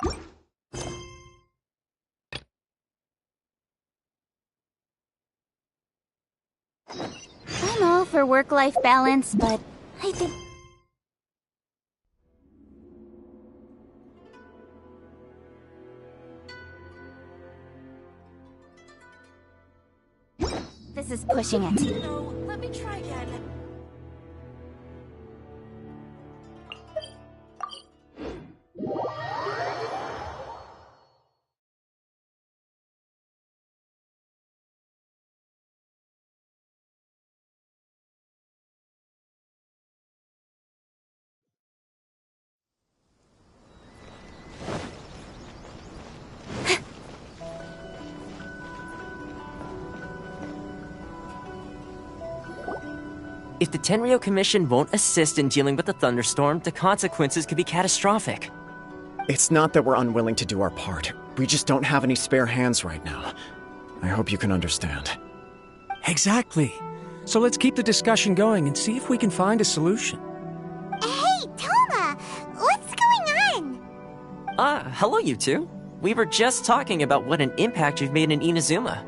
I'm all for work-life balance, but I think... This is pushing it. No, let me try again. If the Tenryou Commission won't assist in dealing with the thunderstorm, the consequences could be catastrophic. It's not that we're unwilling to do our part. We just don't have any spare hands right now. I hope you can understand. Exactly. So let's keep the discussion going and see if we can find a solution. Hey, Toma! What's going on? Hello you two. We were just talking about what an impact you've made in Inazuma.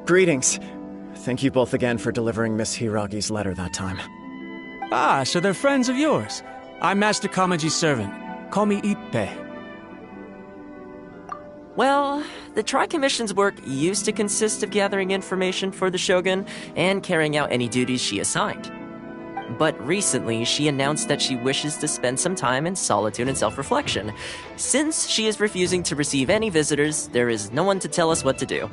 Greetings. Thank you both again for delivering Miss Hiragi's letter that time. Ah, so they're friends of yours. I'm Master Kamaji's servant. Call me Ippei. Well, the Tri-Commission's work used to consist of gathering information for the Shogun and carrying out any duties she assigned. But recently, she announced that she wishes to spend some time in solitude and self-reflection. Since she is refusing to receive any visitors, there is no one to tell us what to do.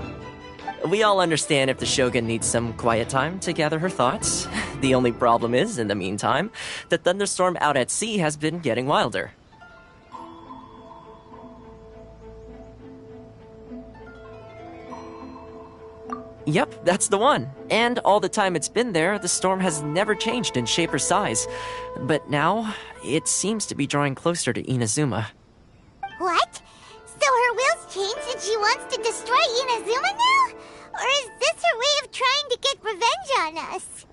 We all understand if the Shogun needs some quiet time to gather her thoughts. The only problem is, in the meantime, the thunderstorm out at sea has been getting wilder. Yep, that's the one. And all the time it's been there, the storm has never changed in shape or size. But now, it seems to be drawing closer to Inazuma. What? So her will's changed and she wants to destroy Inazuma now? Or is this her way of trying to get revenge on us?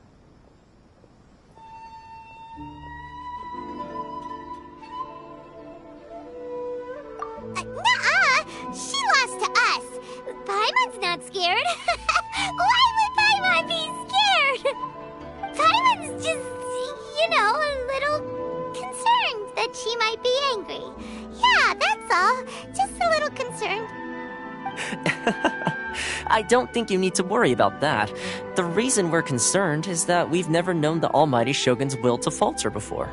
Nuh-uh! She lost to us. Paimon's not scared. Why would Paimon be scared? Paimon's just, a little concerned that she might be angry. Yeah, that's all. Just a little concerned. I don't think you need to worry about that. The reason we're concerned is that we've never known the Almighty Shogun's will to falter before.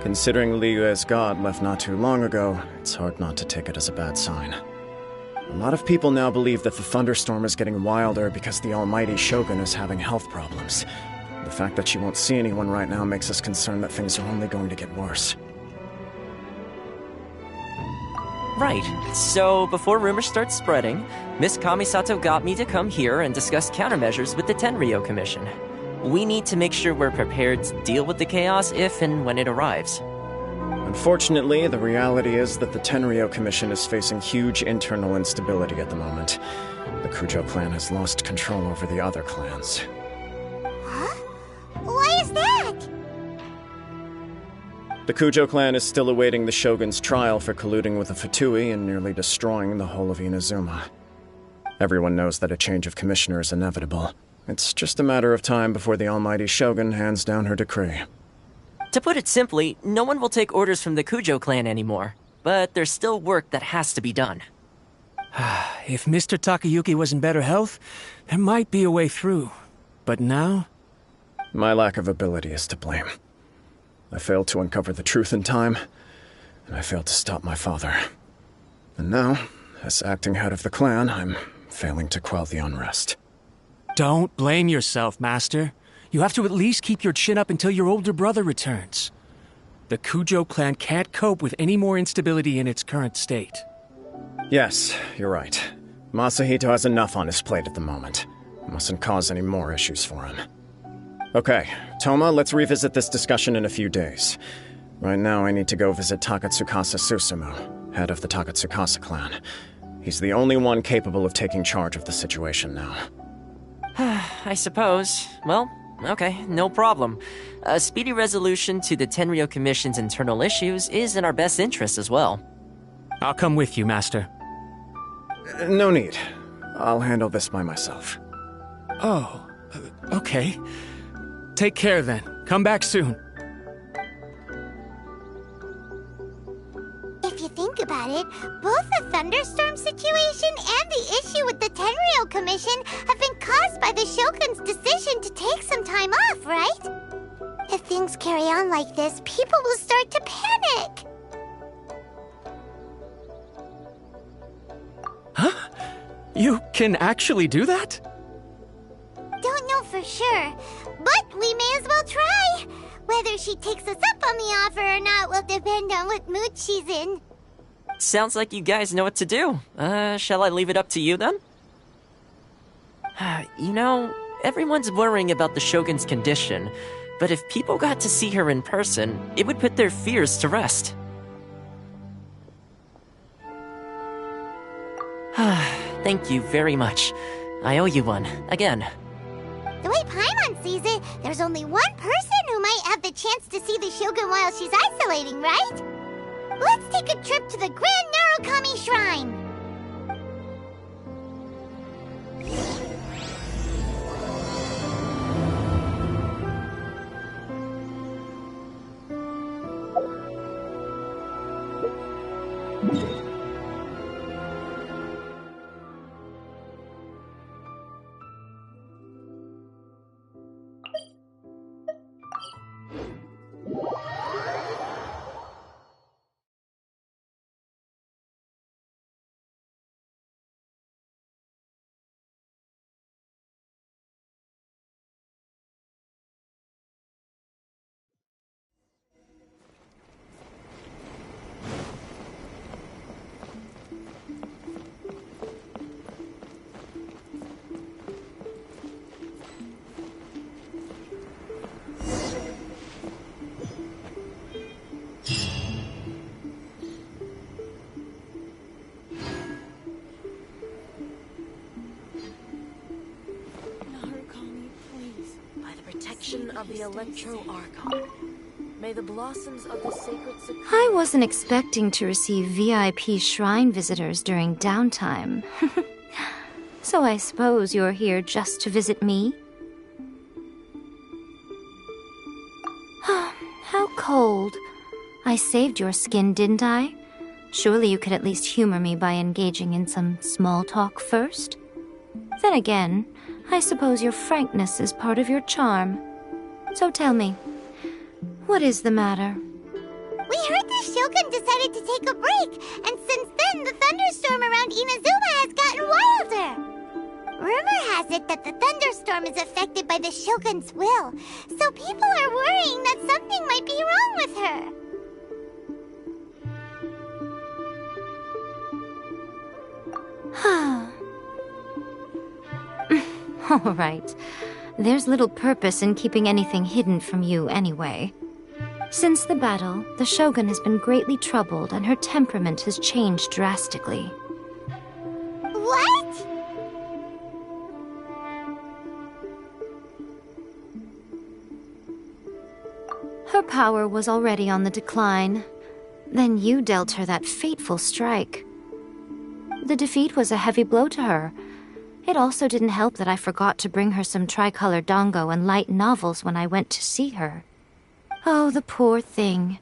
Considering Liyue's god left not too long ago, it's hard not to take it as a bad sign. A lot of people now believe that the thunderstorm is getting wilder because the Almighty Shogun is having health problems. The fact that she won't see anyone right now makes us concerned that things are only going to get worse. Right. So, before rumors start spreading, Miss Kamisato got me to come here and discuss countermeasures with the Tenryou Commission. We need to make sure we're prepared to deal with the chaos if and when it arrives. Unfortunately, the reality is that the Tenryou Commission is facing huge internal instability at the moment. The Kujo clan has lost control over the other clans. Huh? Why is that? The Kujo clan is still awaiting the Shogun's trial for colluding with the Fatui and nearly destroying the whole of Inazuma. Everyone knows that a change of commissioner is inevitable. It's just a matter of time before the Almighty Shogun hands down her decree. To put it simply, no one will take orders from the Kujo clan anymore. But there's still work that has to be done. If Mr. Takayuki was in better health, there might be a way through. But now? My lack of ability is to blame. I failed to uncover the truth in time, and I failed to stop my father. And now, as acting head of the clan, I'm failing to quell the unrest. Don't blame yourself, Master. You have to at least keep your chin up until your older brother returns. The Kujo clan can't cope with any more instability in its current state. Yes, you're right. Masahito has enough on his plate at the moment. Mustn't cause any more issues for him. Okay, Toma, let's revisit this discussion in a few days. Right now, I need to go visit Takatsukasa Susumu, head of the Takatsukasa clan. He's the only one capable of taking charge of the situation now. I suppose. Well, Okay, no problem. A speedy resolution to the Tenryo Commission's internal issues is in our best interest as well. I'll come with you, Master. No need. I'll handle this by myself. Oh, okay. Take care then. Come back soon. If you think about it, both the thunderstorm situation and the issue with the Tenryo Commission have been caused by the Shogun's decision to take some time off, right? If things carry on like this, people will start to panic. Huh? You can actually do that? Don't know for sure, but we may as well try. Whether she takes us up on the offer or not will depend on what mood she's in. Sounds like you guys know what to do. Shall I leave it up to you then? You know, everyone's worrying about the Shogun's condition, but if people got to see her in person, it would put their fears to rest. Thank you very much. I owe you one, again. The way Paimon sees it, there's only one person who might have the chance to see the Shogun while she's isolating, right? Let's take a trip to the Grand Narukami Shrine! Of the Electro Archon. May the blossoms of the sacred I wasn't expecting to receive VIP shrine visitors during downtime. So I suppose you're here just to visit me? How cold. I saved your skin, didn't I? Surely you could at least humor me by engaging in some small talk first? Then again, I suppose your frankness is part of your charm. So tell me, what is the matter? We heard the Shogun decided to take a break, and since then the thunderstorm around Inazuma has gotten wilder. Rumor has it that the thunderstorm is affected by the Shogun's will, so people are worrying that something might be wrong with her. All right. There's little purpose in keeping anything hidden from you anyway. Since the battle, the Shogun has been greatly troubled and her temperament has changed drastically. What? Her power was already on the decline. Then you dealt her that fateful strike. The defeat was a heavy blow to her. It also didn't help that I forgot to bring her some tricolor dango and light novels when I went to see her. Oh, the poor thing.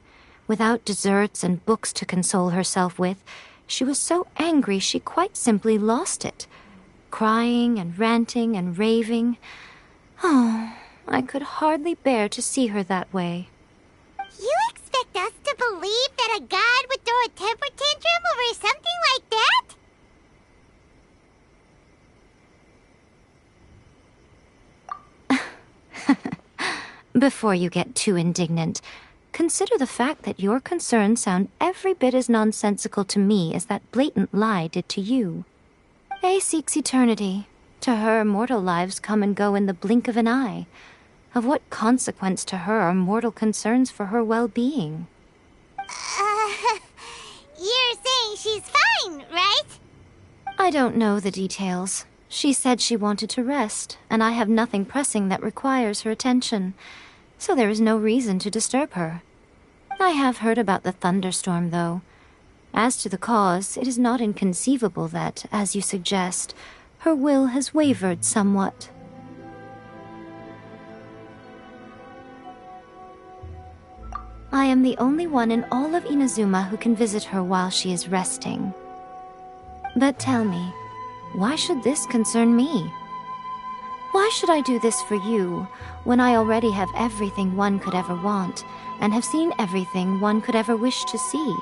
Without desserts and books to console herself with, she was so angry she quite simply lost it. Crying and ranting and raving. Oh, I could hardly bear to see her that way. You expect us to believe that a god would throw a temper tantrum over something like that? Before you get too indignant, consider the fact that your concerns sound every bit as nonsensical to me as that blatant lie did to you. A seeks eternity. To her, mortal lives come and go in the blink of an eye. Of what consequence to her are mortal concerns for her well-being? You're saying she's fine, right? I don't know the details. She said she wanted to rest, and I have nothing pressing that requires her attention, so there is no reason to disturb her. I have heard about the thunderstorm, though. As to the cause, it is not inconceivable that, as you suggest, her will has wavered somewhat. I am the only one in all of Inazuma who can visit her while she is resting. But tell me, why should this concern me? Why should I do this for you, when I already have everything one could ever want, and have seen everything one could ever wish to see?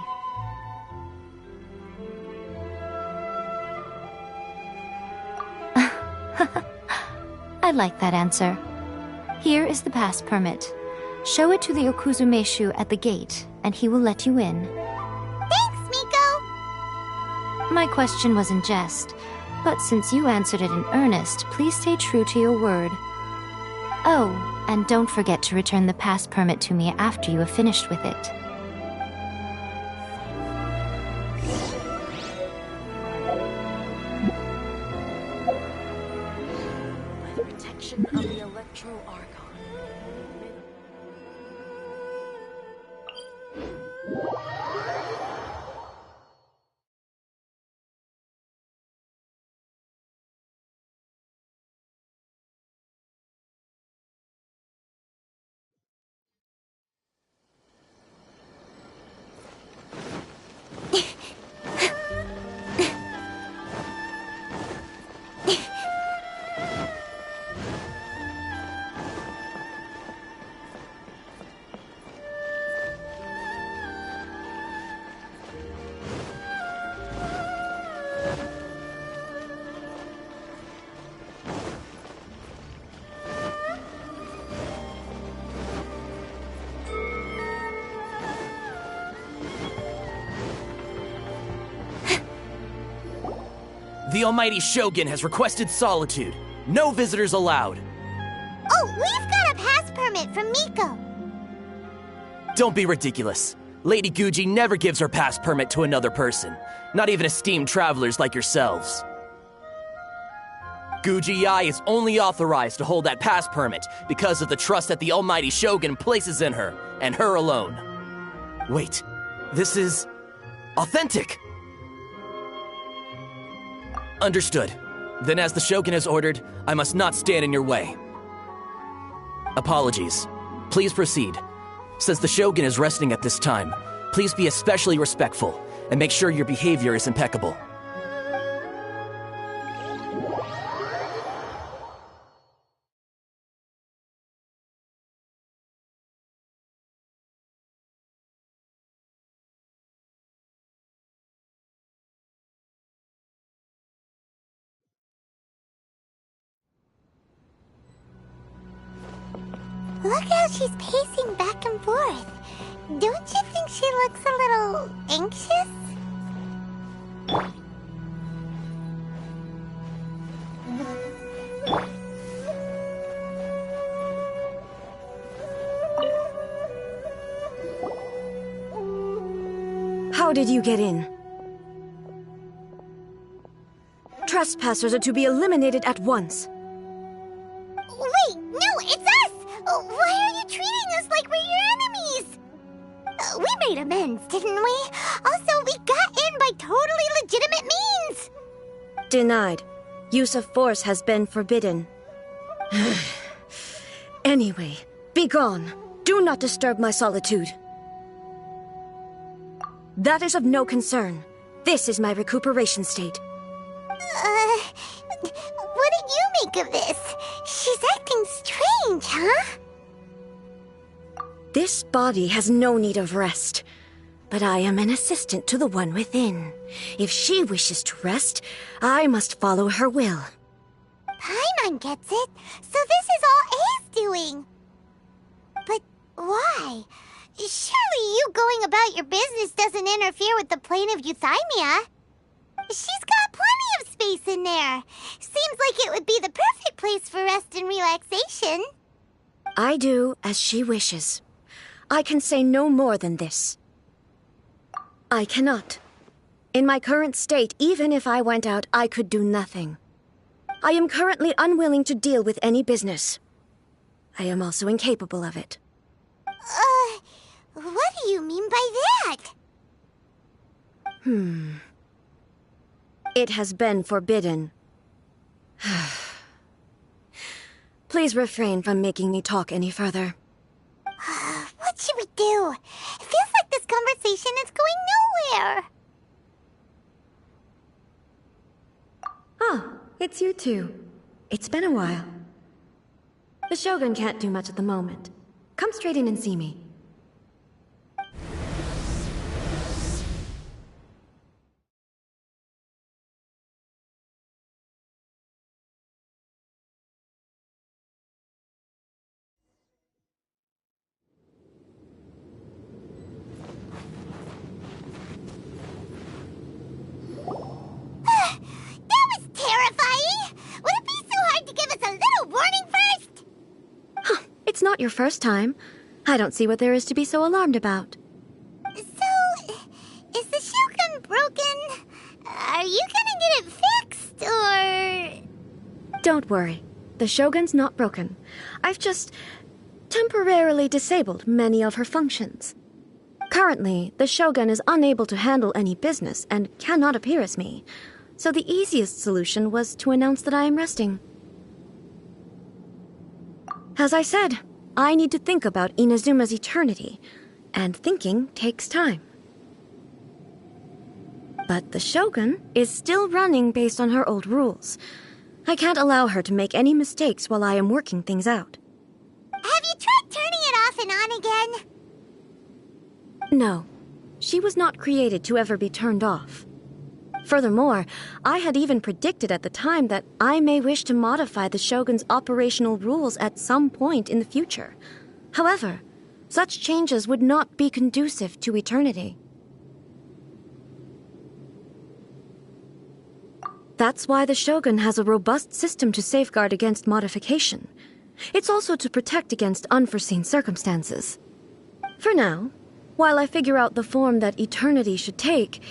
I like that answer. Here is the pass permit. Show it to the Okuzumeshu at the gate, and he will let you in. Thanks, Miko! My question was in jest, but since you answered it in earnest, please stay true to your word. Oh, and don't forget to return the pass permit to me after you have finished with it. By the protection of the Electro Archon. The Almighty Shogun has requested solitude. No visitors allowed. Oh, we've got a pass permit from Miko. Don't be ridiculous. Lady Guji never gives her pass permit to another person, not even esteemed travelers like yourselves. Guji-ai is only authorized to hold that pass permit because of the trust that the Almighty Shogun places in her, and her alone. Wait, this is authentic! Understood. Then as the Shogun has ordered, I must not stand in your way. Apologies. Please proceed. Since the Shogun is resting at this time, please be especially respectful, and make sure your behavior is impeccable. Look how she's pacing back and forth. Don't you think she looks a little anxious? How did you get in? Trespassers are to be eliminated at once. Wait, no, it's us! Why are you treating us like we're your enemies? We made amends, didn't we? Also, we got in by totally legitimate means! Denied. Use of force has been forbidden. Anyway, be gone. Do not disturb my solitude. That is of no concern. This is my recuperation state. What did you make of this? She's acting strange, huh? This body has no need of rest. But I am an assistant to the one within. If she wishes to rest, I must follow her will. Paimon gets it. So this is all A's doing. But why? Surely you going about your business doesn't interfere with the plane of euthymia. She's got plenty of space in there. Seems like it would be the perfect place for rest and relaxation. I do as she wishes. I can say no more than this. I cannot. In my current state, even if I went out, I could do nothing. I am currently unwilling to deal with any business. I am also incapable of it. What do you mean by that? It has been forbidden. Please refrain from making me talk any further. What should we do? It feels like this conversation is going nowhere. Oh, it's you two. It's been a while. The Shogun can't do much at the moment. Come straight in and see me. It's not your first time. I don't see what there is to be so alarmed about. So, is the Shogun broken? Are you gonna get it fixed, or...? Don't worry. The Shogun's not broken. I've just temporarily disabled many of her functions. Currently, the Shogun is unable to handle any business and cannot appear as me. So the easiest solution was to announce that I am resting. As I said, I need to think about Inazuma's eternity, and thinking takes time. But the Shogun is still running based on her old rules. I can't allow her to make any mistakes while I am working things out. Have you tried turning it off and on again? No, she was not created to ever be turned off. Furthermore, I had even predicted at the time that I may wish to modify the Shogun's operational rules at some point in the future. However, such changes would not be conducive to eternity. That's why the Shogun has a robust system to safeguard against modification. It's also to protect against unforeseen circumstances. For now, while I figure out the form that eternity should take,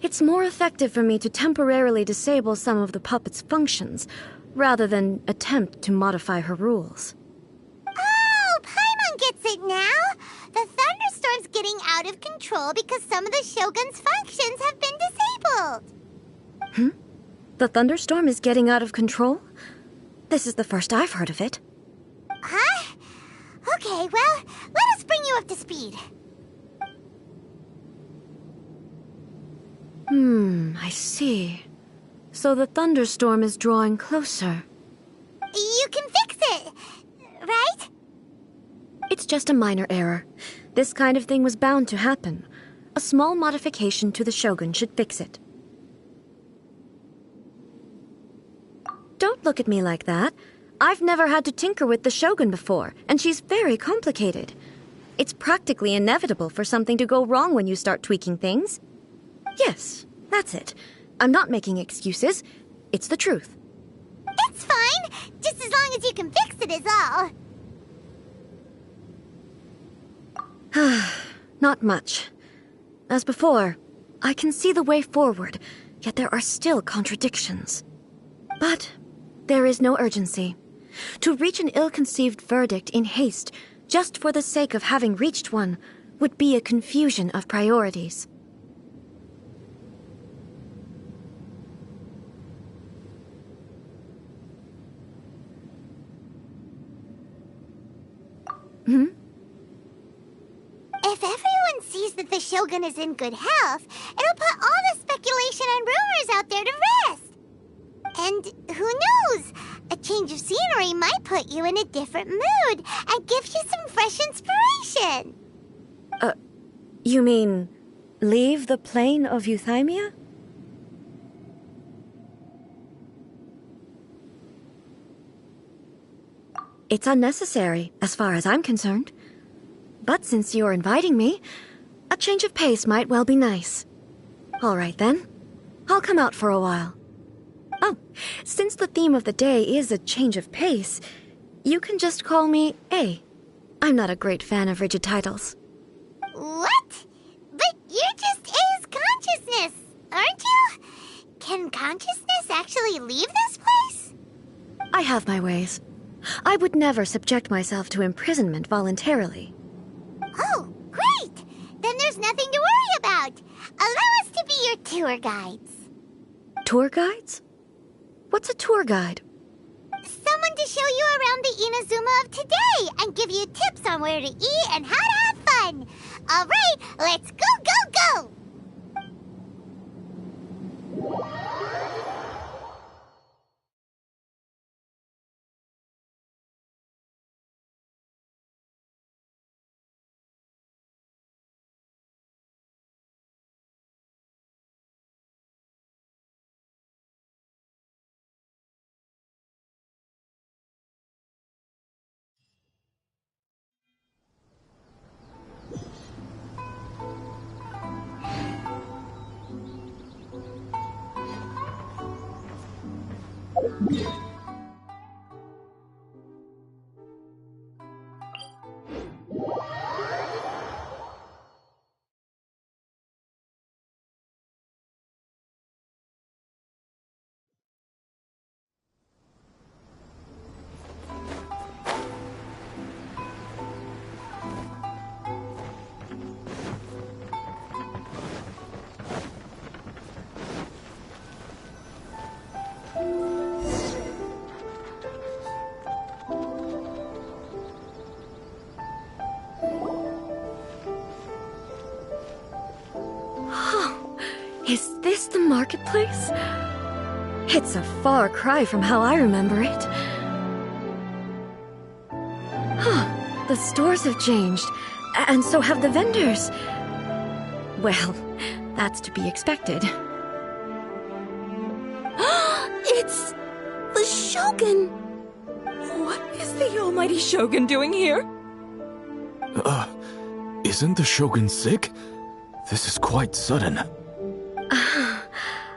it's more effective for me to temporarily disable some of the puppet's functions, rather than attempt to modify her rules. Oh, Paimon gets it now! The thunderstorm's getting out of control because some of the Shogun's functions have been disabled. The thunderstorm is getting out of control? This is the first I've heard of it. Huh? Okay, well, let us bring you up to speed. I see. So the thunderstorm is drawing closer. You can fix it, right? It's just a minor error. This kind of thing was bound to happen. A small modification to the Shogun should fix it. Don't look at me like that. I've never had to tinker with the Shogun before, and she's very complicated. It's practically inevitable for something to go wrong when you start tweaking things. Yes, that's it. I'm not making excuses. It's the truth. It's fine, just as long as you can fix it is all. Not much. As before, I can see the way forward, yet there are still contradictions. But there is no urgency. To reach an ill-conceived verdict in haste, just for the sake of having reached one, would be a confusion of priorities. If everyone sees that the Shogun is in good health, it'll put all the speculation and rumors out there to rest. And who knows? A change of scenery might put you in a different mood and give you some fresh inspiration. You mean leave the plane of euthymia? It's unnecessary, as far as I'm concerned. But since you're inviting me, a change of pace might well be nice. All right, then. I'll come out for a while. Oh, since the theme of the day is a change of pace, you can just call me A. I'm not a great fan of rigid titles. What? But you're just A's consciousness, aren't you? Can consciousness actually leave this place? I have my ways. I would never subject myself to imprisonment voluntarily. Oh, great! Then there's nothing to worry about. Allow us to be your tour guides. Tour guides? What's a tour guide? Someone to show you around the Inazuma of today and give you tips on where to eat and how to have fun. All right, let's go, go, go! Is this the marketplace? It's a far cry from how I remember it. Huh, the stores have changed, and so have the vendors. Well, that's to be expected. It's the Shogun! What is the almighty Shogun doing here? Isn't the Shogun sick? This is quite sudden.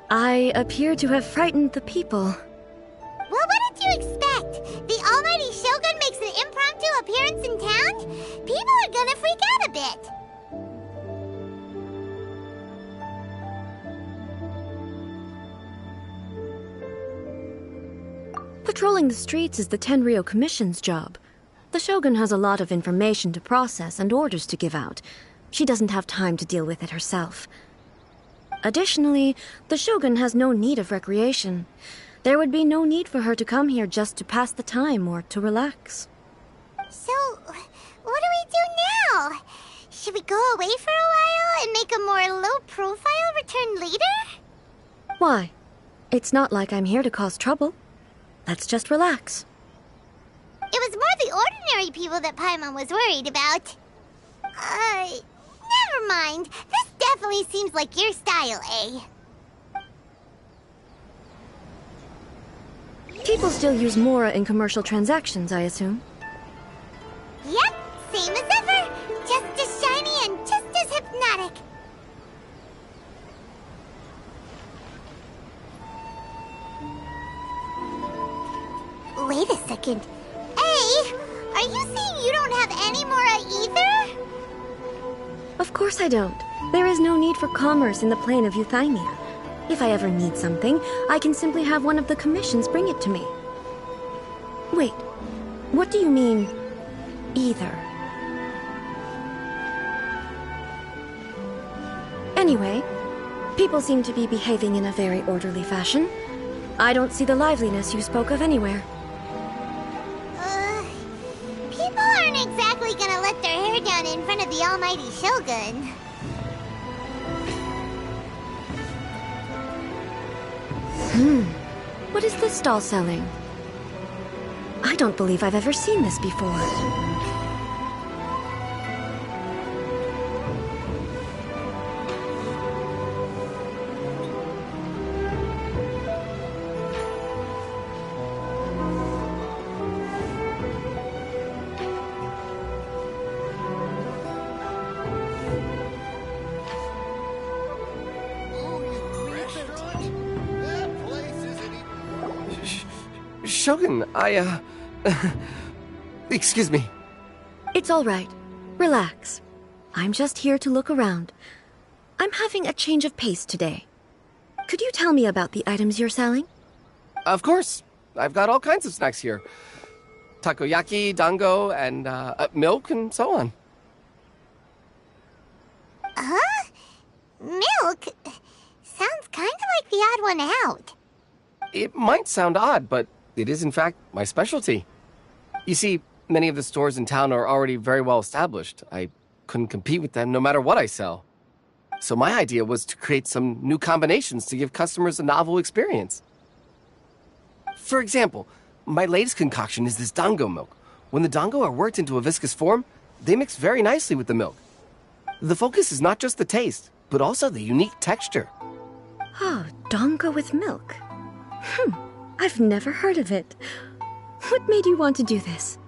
I appear to have frightened the people. Well, what did you expect? The almighty Shogun makes an impromptu appearance in town? People are gonna freak out a bit. Patrolling the streets is the Tenryou Commission's job. The Shogun has a lot of information to process and orders to give out. She doesn't have time to deal with it herself. Additionally, the Shogun has no need of recreation. There would be no need for her to come here just to pass the time or to relax. So, what do we do now? Should we go away for a while and make a more low-profile return later? Why? It's not like I'm here to cause trouble. Let's just relax. It was more the ordinary people that Paimon was worried about. Never mind. This definitely seems like your style, eh? People still use Mora in commercial transactions, I assume. Yep, same as ever. Just as shiny and just as hypnotic. Wait a second. Hey, are you saying you don't have any Mora either? Of course I don't. There is no need for commerce in the plane of Euthymia. If I ever need something, I can simply have one of the commissions bring it to me. Wait, what do you mean, either? Anyway, people seem to be behaving in a very orderly fashion. I don't see the liveliness you spoke of anywhere. People aren't exactly gonna let their hair down in front of the almighty Shogun. What is this stall selling? I don't believe I've ever seen this before. Shogun, excuse me. It's all right. Relax. I'm just here to look around. I'm having a change of pace today. Could you tell me about the items you're selling? Of course. I've got all kinds of snacks here. Takoyaki, dango, and milk, and so on. Huh? Milk? Sounds kind of like the odd one out. It might sound odd, but it is in fact my specialty. You see, many of the stores in town are already very well established. I couldn't compete with them no matter what I sell. So my idea was to create some new combinations to give customers a novel experience. For example, my latest concoction is this dango milk. When the dango are worked into a viscous form, they mix very nicely with the milk. The focus is not just the taste, but also the unique texture. Oh, dango with milk. I've never heard of it. What made you want to do this?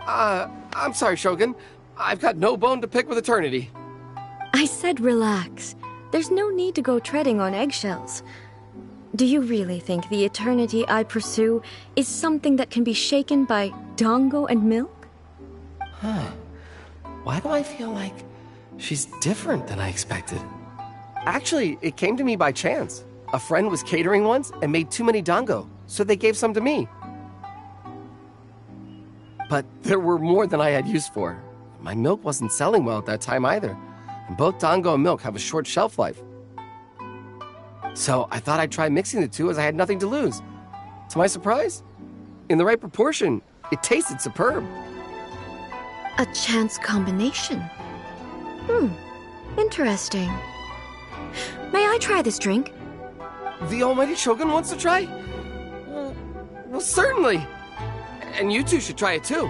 I'm sorry, Shogun. I've got no bone to pick with eternity. I said relax. There's no need to go treading on eggshells. Do you really think the eternity I pursue is something that can be shaken by dango and milk? Why do I feel like she's different than I expected? Actually, it came to me by chance. A friend was catering once and made too many dango, so they gave some to me. But there were more than I had use for. My milk wasn't selling well at that time either, and both dango and milk have a short shelf life. So I thought I'd try mixing the two as I had nothing to lose. To my surprise, in the right proportion, it tasted superb. A chance combination. Interesting. May I try this drink? The almighty Shogun wants to try? Well, certainly. And you two should try it too.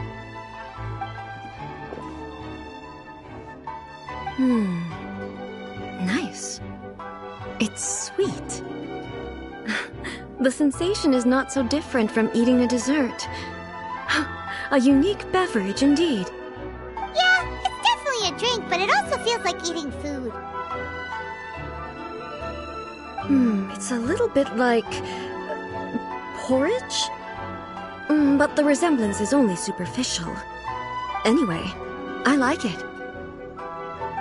Nice. It's sweet. The sensation is not so different from eating a dessert. A unique beverage indeed. Yeah, it's definitely a drink, but it also feels like eating food. It's a little bit like porridge? But the resemblance is only superficial. Anyway, I like it.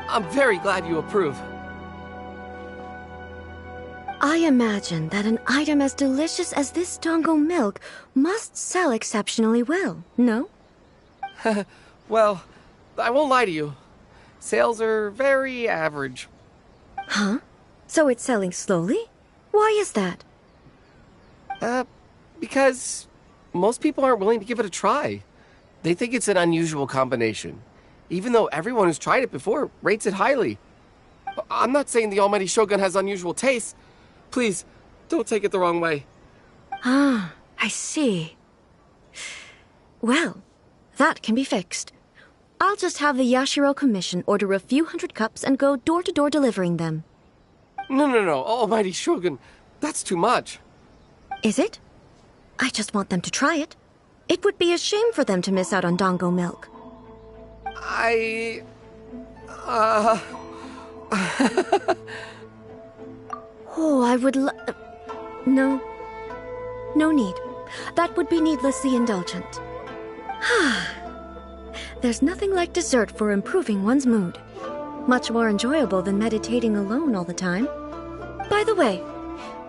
I'm very glad you approve. I imagine that an item as delicious as this dango milk must sell exceptionally well, no? Well, I won't lie to you. Sales are very average. Huh? So it's selling slowly? Why is that? Because most people aren't willing to give it a try. They think it's an unusual combination, even though everyone who's tried it before rates it highly. I'm not saying the almighty Shogun has unusual tastes. Please, don't take it the wrong way. Ah, I see. Well, that can be fixed. I'll just have the Yashiro Commission order a few hundred cups and go door-to-door delivering them. No, almighty Shogun, that's too much. Is it? I just want them to try it. It would be a shame for them to miss out on dango milk. Oh, I would No. No need. That would be needlessly indulgent. There's nothing like dessert for improving one's mood. Much more enjoyable than meditating alone all the time. By the way,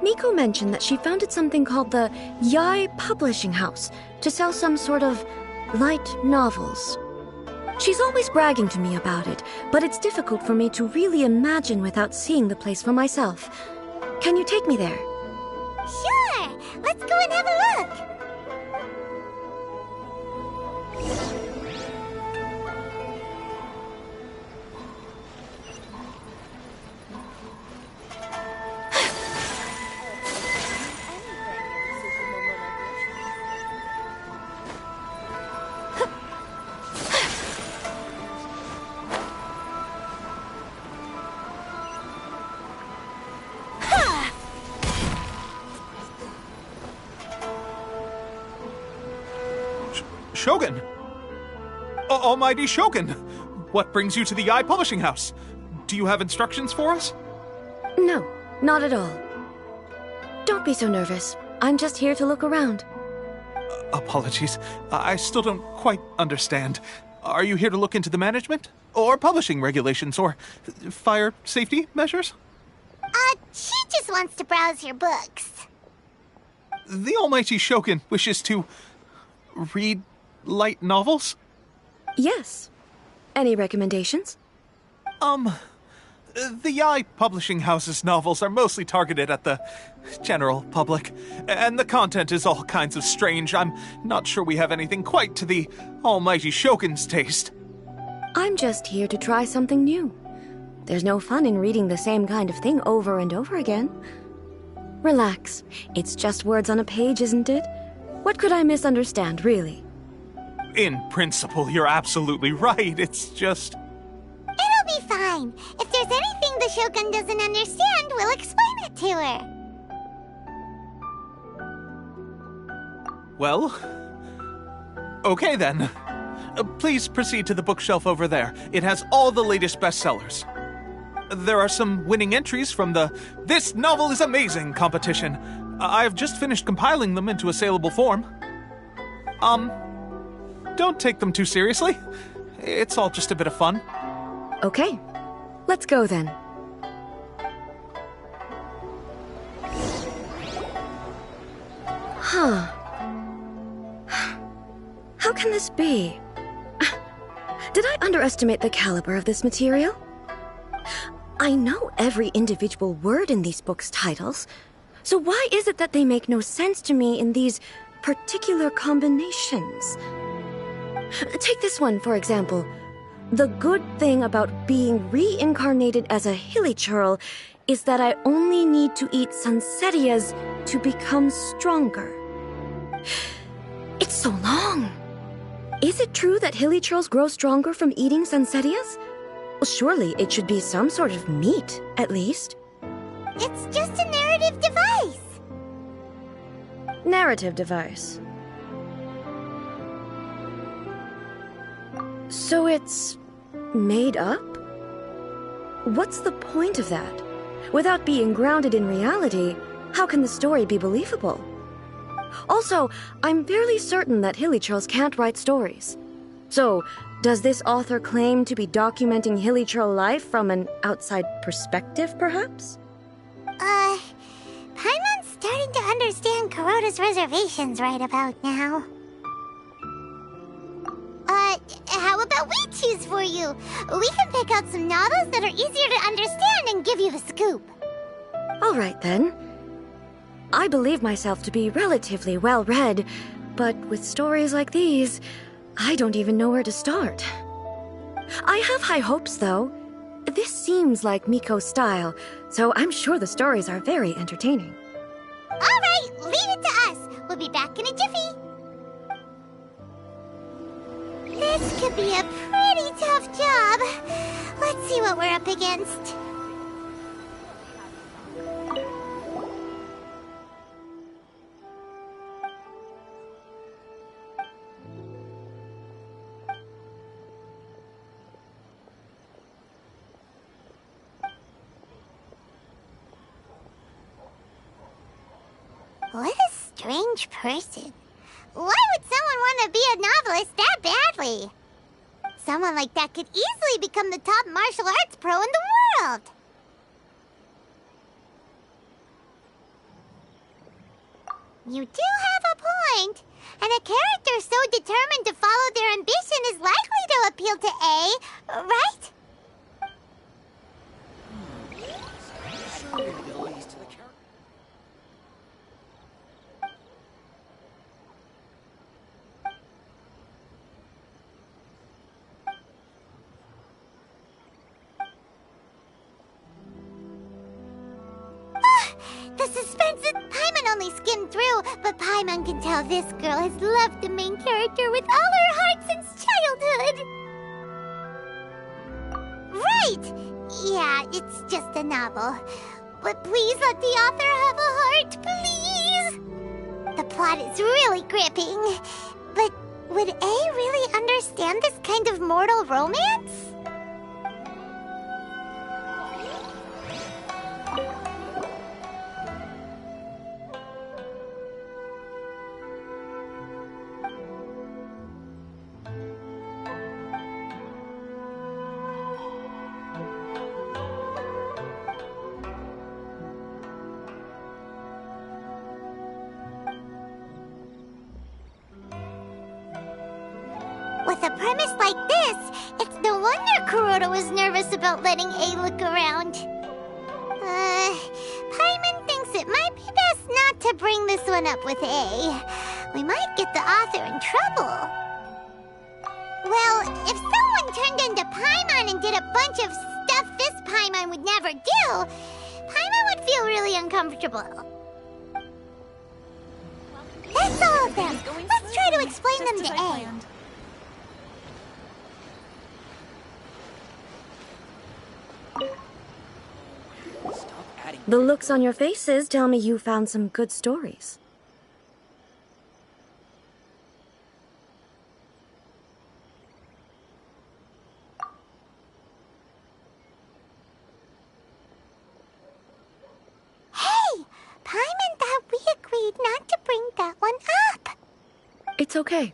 Miko mentioned that she founded something called the Yai Publishing House to sell some sort of light novels. She's always bragging to me about it, but it's difficult for me to really imagine without seeing the place for myself. Can you take me there? Sure! Let's go and have a look! Shogun! Almighty Shogun! What brings you to the Yai Publishing House? Do you have instructions for us? No, not at all. Don't be so nervous. I'm just here to look around. Apologies. I still don't quite understand. Are you here to look into the management? Or publishing regulations? Or fire safety measures? She just wants to browse your books. The Almighty Shogun wishes to read light novels? Yes. Any recommendations? The Yai publishing house's novels are mostly targeted at the general public, and the content is all kinds of strange. I'm not sure we have anything quite to the Almighty Shogun's taste. I'm just here to try something new. There's no fun in reading the same kind of thing over and over again. Relax. It's just words on a page, isn't it? What could I misunderstand, really? In principle, you're absolutely right. It's just... It'll be fine. If there's anything the Shogun doesn't understand, we'll explain it to her. Well... Okay then. Please proceed to the bookshelf over there. It has all the latest bestsellers. There are some winning entries from the This Novel is Amazing competition. I've just finished compiling them into a saleable form. Don't take them too seriously. It's all just a bit of fun. Okay. Let's go then. Huh. How can this be? Did I underestimate the caliber of this material? I know every individual word in these books' titles, so why is it that they make no sense to me in these particular combinations? Take this one, for example. The good thing about being reincarnated as a hilly churl is that I only need to eat sunsettias to become stronger. It's so long. Is it true that hilly churls grow stronger from eating sunsettias? Well, surely it should be some sort of meat, at least. It's just a narrative device. Narrative device. So it's made up? What's the point of that? Without being grounded in reality, how can the story be believable? Also, I'm fairly certain that hilly churls can't write stories. So, does this author claim to be documenting hilly churl life from an outside perspective, perhaps? Paimon's starting to understand Kuroda's reservations right about now. How about we choose for you? We can pick out some novels that are easier to understand and give you the scoop. All right, then. I believe myself to be relatively well-read, but with stories like these, I don't even know where to start. I have high hopes, though. This seems like Miko's style, so I'm sure the stories are very entertaining. All right, leave it to us. We'll be back in a jiffy. This could be a pretty tough job. Let's see what we're up against. What a strange person. Why would someone want to be a novelist that badly? Someone like that could easily become the top martial arts pro in the world. You do have a point. And a character so determined to follow their ambition is likely to appeal to A, right? The suspense is... Paimon only skimmed through, but Paimon can tell this girl has loved the main character with all her heart since childhood. Right! Yeah, it's just a novel. But please let the author have a heart, please! The plot is really gripping. But would A really understand this kind of mortal romance? a premise like this, it's no wonder Kuroda was nervous about letting A look around. Paimon thinks it might be best not to bring this one up with A. We might get the author in trouble. Well, if someone turned into Paimon and did a bunch of stuff this Paimon would never do, Paimon would feel really uncomfortable. That's all of them. Let's try to explain them to A. The looks on your faces tell me you found some good stories. Hey! Paimon thought we agreed not to bring that one up. It's okay.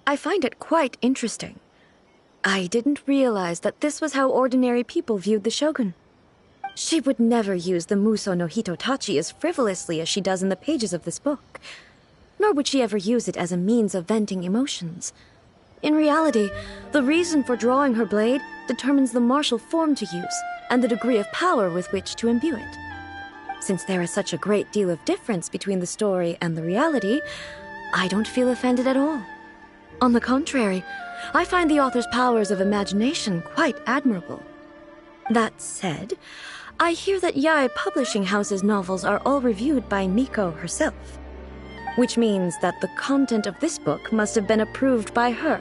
I find it quite interesting. I didn't realize that this was how ordinary people viewed the Shogun. She would never use the Muso no Hitotachi as frivolously as she does in the pages of this book. Nor would she ever use it as a means of venting emotions. In reality, the reason for drawing her blade determines the martial form to use and the degree of power with which to imbue it. Since there is such a great deal of difference between the story and the reality, I don't feel offended at all. On the contrary, I find the author's powers of imagination quite admirable. That said, I hear that Yae Publishing House's novels are all reviewed by Miko herself, which means that the content of this book must have been approved by her.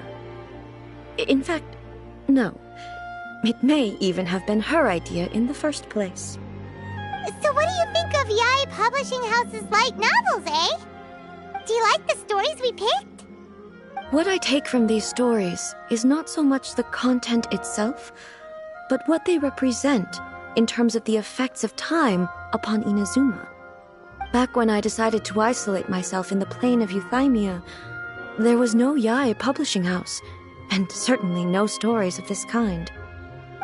In fact, no. It may even have been her idea in the first place. So what do you think of Yae Publishing House's light novels, eh? Do you like the stories we picked? What I take from these stories is not so much the content itself, but what they represent in terms of the effects of time upon Inazuma. Back when I decided to isolate myself in the plane of Euthymia, there was no Yae Publishing House, and certainly no stories of this kind.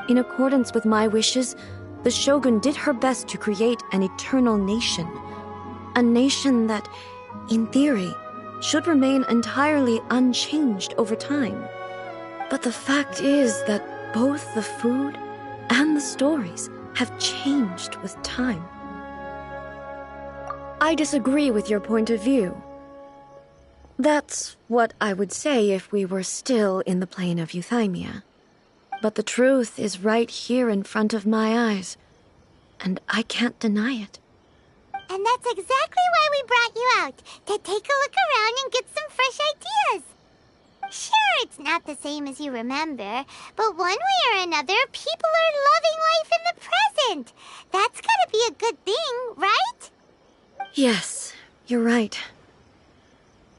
In accordance with my wishes, the Shogun did her best to create an eternal nation. A nation that, in theory, should remain entirely unchanged over time. But the fact is that both the food and the stories have changed with time. I disagree with your point of view. That's what I would say if we were still in the plane of Euthymia. But the truth is right here in front of my eyes, and I can't deny it. And that's exactly why we brought you out, to take a look around and get some fresh ideas. Sure, it's not the same as you remember, but one way or another, people are loving life in the present. That's gotta be a good thing, right? Yes, you're right.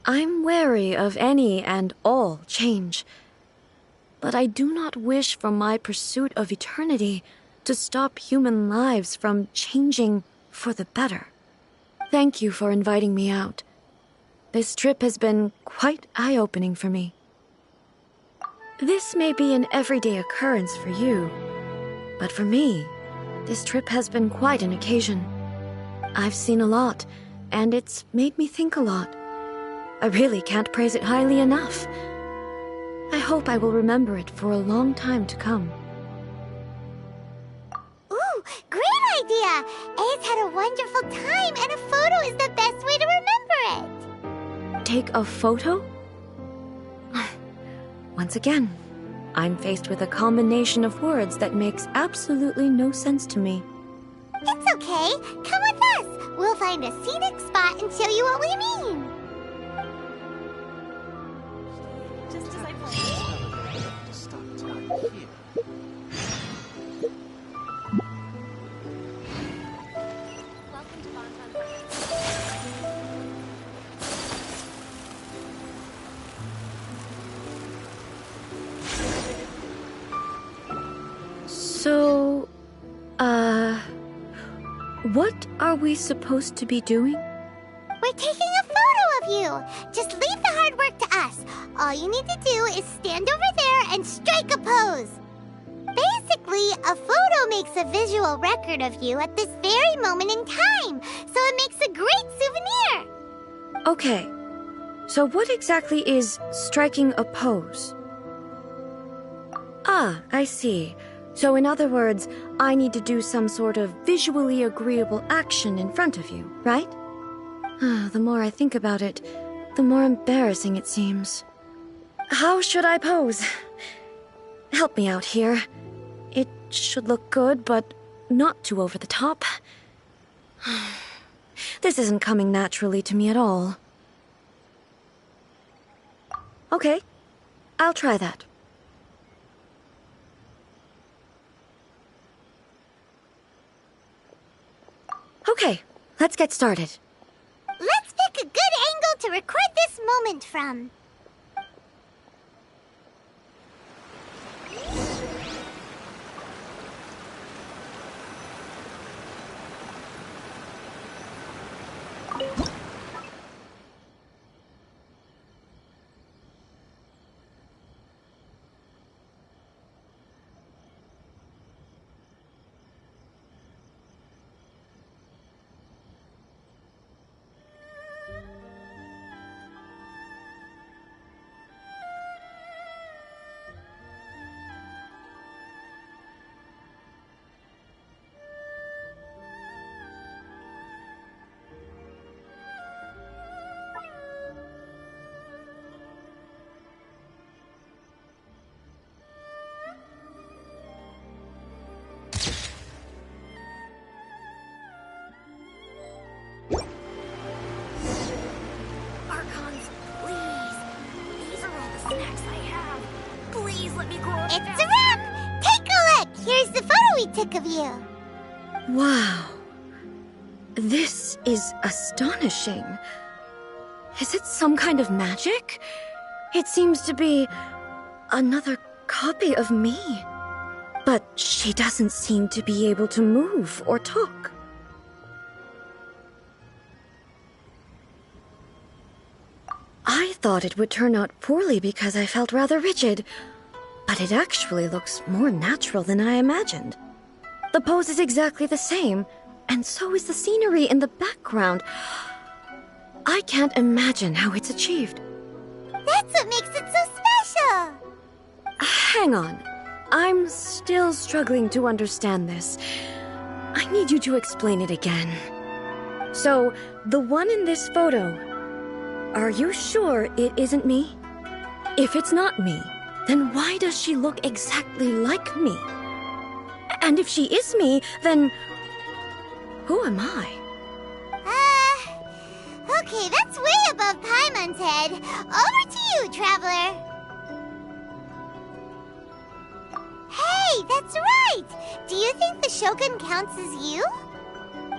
I'm wary of any and all change, but I do not wish for my pursuit of eternity to stop human lives from changing for the better. Thank you for inviting me out. This trip has been quite eye-opening for me. This may be an everyday occurrence for you, but for me, this trip has been quite an occasion. I've seen a lot, and it's made me think a lot. I really can't praise it highly enough. I hope I will remember it for a long time to come. Ooh, great idea! A's had a wonderful time, and a photo is the best way to remember it. Take a photo? Once again, I'm faced with a combination of words that makes absolutely no sense to me. It's okay. Come with us. We'll find a scenic spot and show you what we mean. Just as I planned. Stop time here. Welcome to Bonton. So, what are we supposed to be doing? We're taking a photo of you. Just leave the hard work to us. All you need to do is stand over there and strike a pose. Basically, a photo makes a visual record of you at this very moment in time, so it makes a great souvenir. Okay, so what exactly is striking a pose? Ah, I see. So in other words, I need to do some sort of visually agreeable action in front of you, right? The more I think about it, the more embarrassing it seems. How should I pose? Help me out here. It should look good, but not too over the top. This isn't coming naturally to me at all. Okay, I'll try that. Okay, let's get started. Let's pick a good angle to record this moment from. It's a wrap! Take a look! Here's the photo we took of you. Wow. This is astonishing. Is it some kind of magic? It seems to be another copy of me. But she doesn't seem to be able to move or talk. I thought it would turn out poorly because I felt rather rigid, but it actually looks more natural than I imagined. The pose is exactly the same, and so is the scenery in the background. I can't imagine how it's achieved. That's what makes it so special! Hang on. I'm still struggling to understand this. I need you to explain it again. So, the one in this photo, are you sure it isn't me? If it's not me, then why does she look exactly like me? And if she is me, then who am I? Okay, that's way above Paimon's head. Over to you, Traveler. Hey, that's right! Do you think the Shogun counts as you?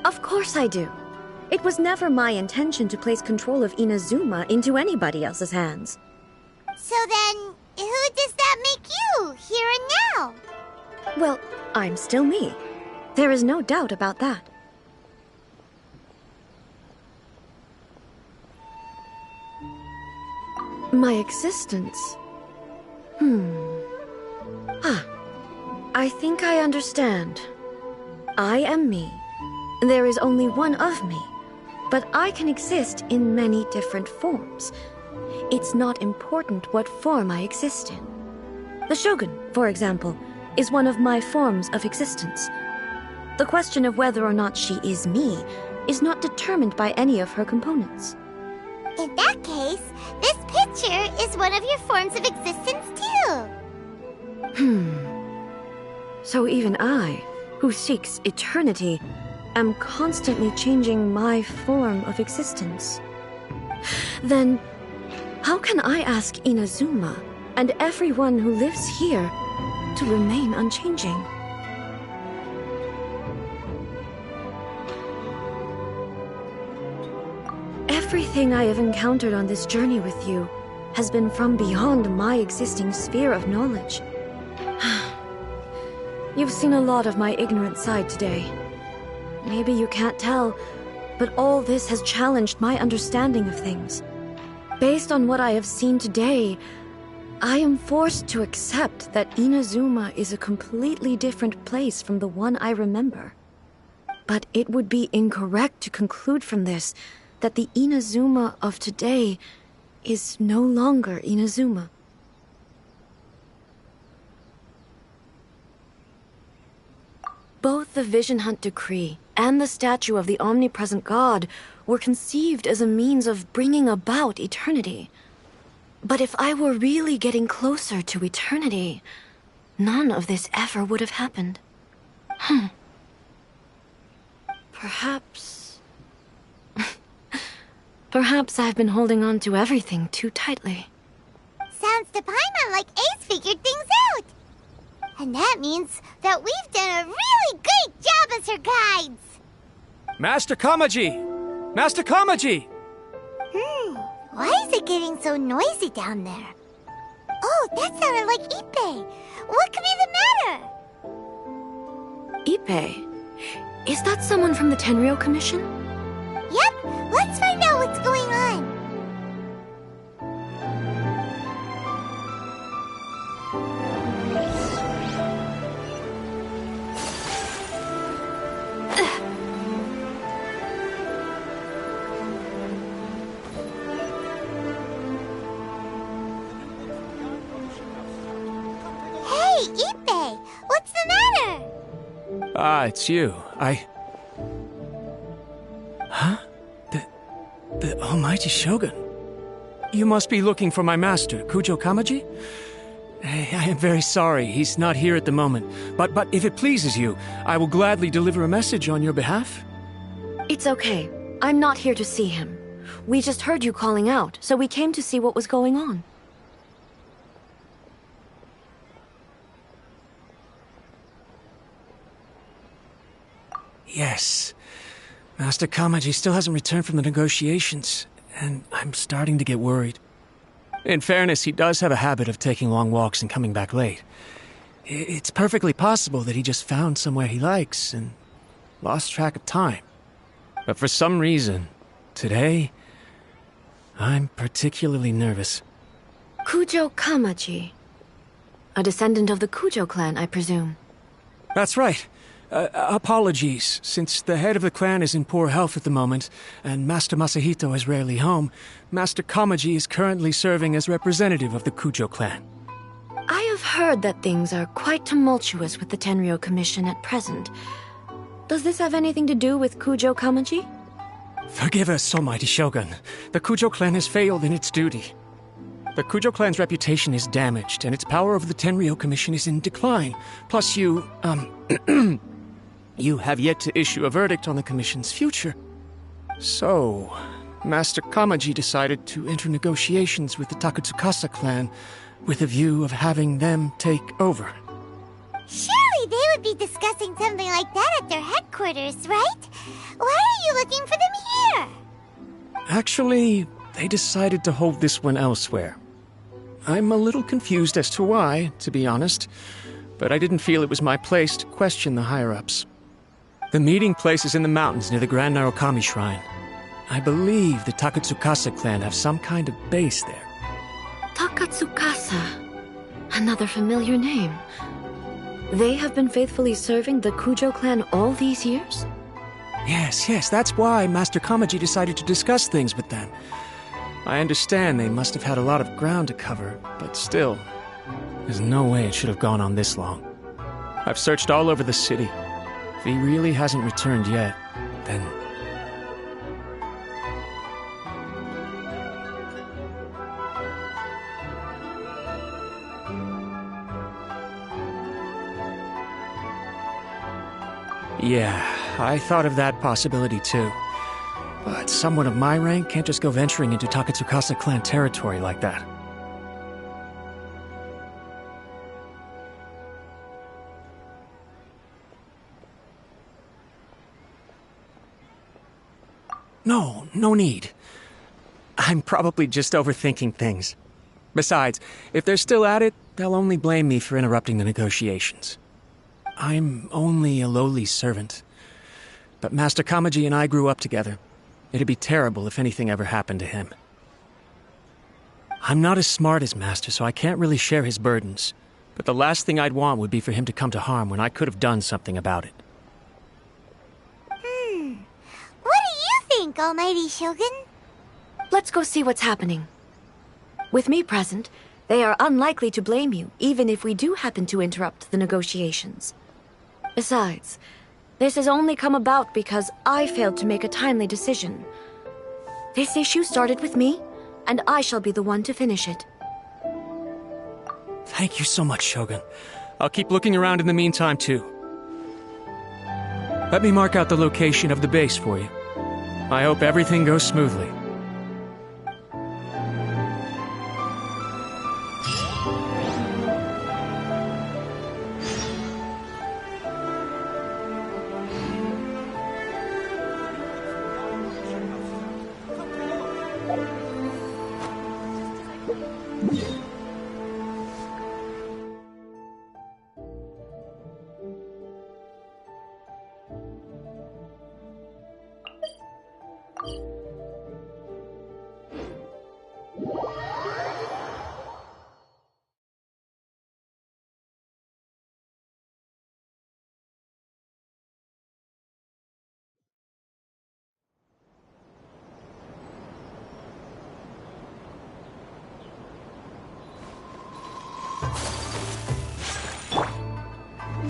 Of course I do. It was never my intention to place control of Inazuma into anybody else's hands. So then, who does that make you, here and now? Well, I'm still me. There is no doubt about that. My existence? I think I understand. I am me. There is only one of me, but I can exist in many different forms. It's not important what form I exist in. The Shogun, for example, is one of my forms of existence. The question of whether or not she is me is not determined by any of her components. In that case, this picture is one of your forms of existence too. So even I, who seeks eternity, am constantly changing my form of existence. Then, how can I ask Inazuma and everyone who lives here to remain unchanging? Everything I have encountered on this journey with you has been from beyond my existing sphere of knowledge. You've seen a lot of my ignorant side today. Maybe you can't tell, but all this has challenged my understanding of things. Based on what I have seen today, I am forced to accept that Inazuma is a completely different place from the one I remember. But it would be incorrect to conclude from this that the Inazuma of today is no longer Inazuma. the Vision Hunt Decree and the statue of the omnipresent God were conceived as a means of bringing about eternity. But if I were really getting closer to eternity, none of this ever would have happened. Perhaps... Perhaps I've been holding on to everything too tightly. Sounds to Paimon like Ace figured things out. And that means that we've done a really great job as her guides. Master Kamaji! Master Kamaji! Why is it getting so noisy down there? Oh, that sounded like Ippei. What could be the matter? Ippei? Is that someone from the Tenryou Commission? Yep, let's find out what's going on. Hey, Ippei, what's the matter? Ah, it's you. Huh? The Almighty Shogun? You must be looking for my master, Kujo Kamaji? I am very sorry, he's not here at the moment. But if it pleases you, I will gladly deliver a message on your behalf. It's okay. I'm not here to see him. We just heard you calling out, so we came to see what was going on. Yes. Master Kamaji still hasn't returned from the negotiations, and I'm starting to get worried. In fairness, he does have a habit of taking long walks and coming back late. It's perfectly possible that he just found somewhere he likes and lost track of time. But for some reason, today, I'm particularly nervous. Kujo Kamaji. A descendant of the Kujo clan, I presume. That's right. Apologies, since the head of the clan is in poor health at the moment, and Master Masahito is rarely home, Master Kamaji is currently serving as representative of the Kujo clan. I have heard that things are quite tumultuous with the Tenryou Commission at present. Does this have anything to do with Kujo Kamaji? Forgive us, Almighty Shogun. The Kujo clan has failed in its duty. The Kujo clan's reputation is damaged, and its power over the Tenryou Commission is in decline. Plus you have yet to issue a verdict on the Commission's future. So, Master Kamaji decided to enter negotiations with the Takatsukasa clan with a view of having them take over. Surely they would be discussing something like that at their headquarters, right? Why are you looking for them here? Actually, they decided to hold this one elsewhere. I'm a little confused as to why, to be honest, but I didn't feel it was my place to question the higher-ups. The meeting place is in the mountains near the Grand Narukami Shrine. I believe the Takatsukasa clan have some kind of base there. Takatsukasa. Another familiar name. They have been faithfully serving the Kujo clan all these years? Yes, that's why Master Kamaji decided to discuss things with them. I understand they must have had a lot of ground to cover, but still, there's no way it should have gone on this long. I've searched all over the city. If he really hasn't returned yet, then... Yeah, I thought of that possibility too. But someone of my rank can't just go venturing into Takatsukasa clan territory like that. No need. I'm probably just overthinking things. Besides, if they're still at it, they'll only blame me for interrupting the negotiations. I'm only a lowly servant. But Master Kamaji and I grew up together. It'd be terrible if anything ever happened to him. I'm not as smart as Master, so I can't really share his burdens. But the last thing I'd want would be for him to come to harm when I could have done something about it. What do you think, Almighty Shogun? Let's go see what's happening. With me present, they are unlikely to blame you, even if we do happen to interrupt the negotiations. Besides, This has only come about because I failed to make a timely decision. This issue started with me, and I shall be the one to finish it. Thank you so much, Shogun. I'll keep looking around in the meantime, too. Let me mark out the location of the base for you. I hope everything goes smoothly.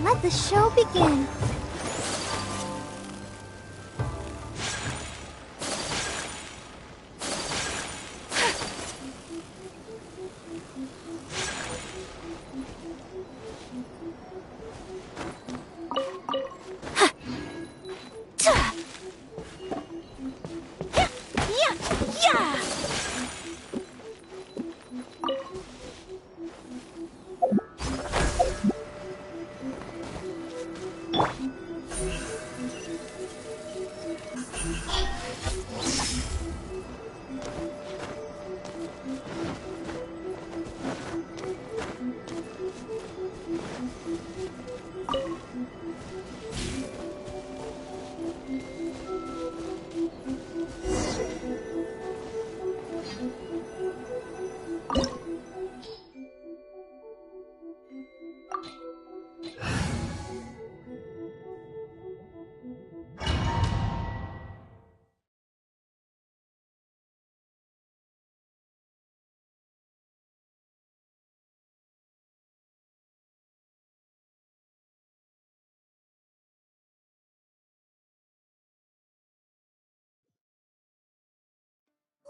Let the show begin.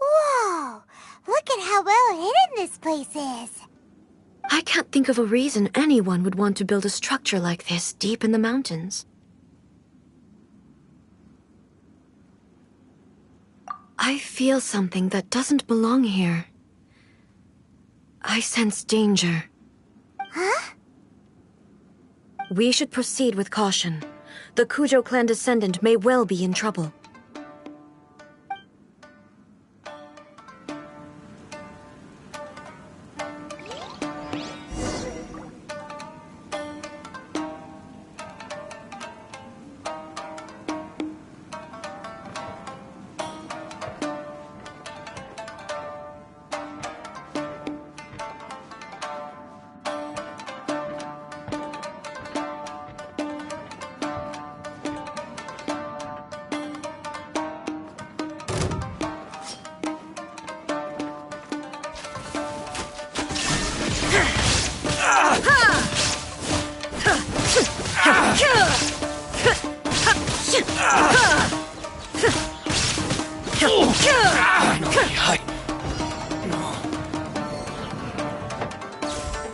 Whoa! Look at how well hidden this place is. I can't think of a reason anyone would want to build a structure like this deep in the mountains. I feel something that doesn't belong here. I sense danger. Huh? We should proceed with caution. The Kujo clan descendant may well be in trouble.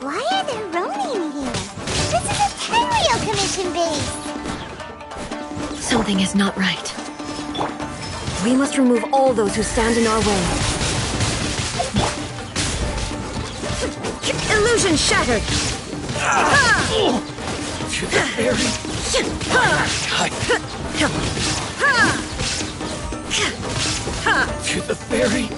Why are there Ronin here? This is a Tenryo Commission base! Something is not right. We must remove all those who stand in our way. Illusion shattered! To the very... To the very...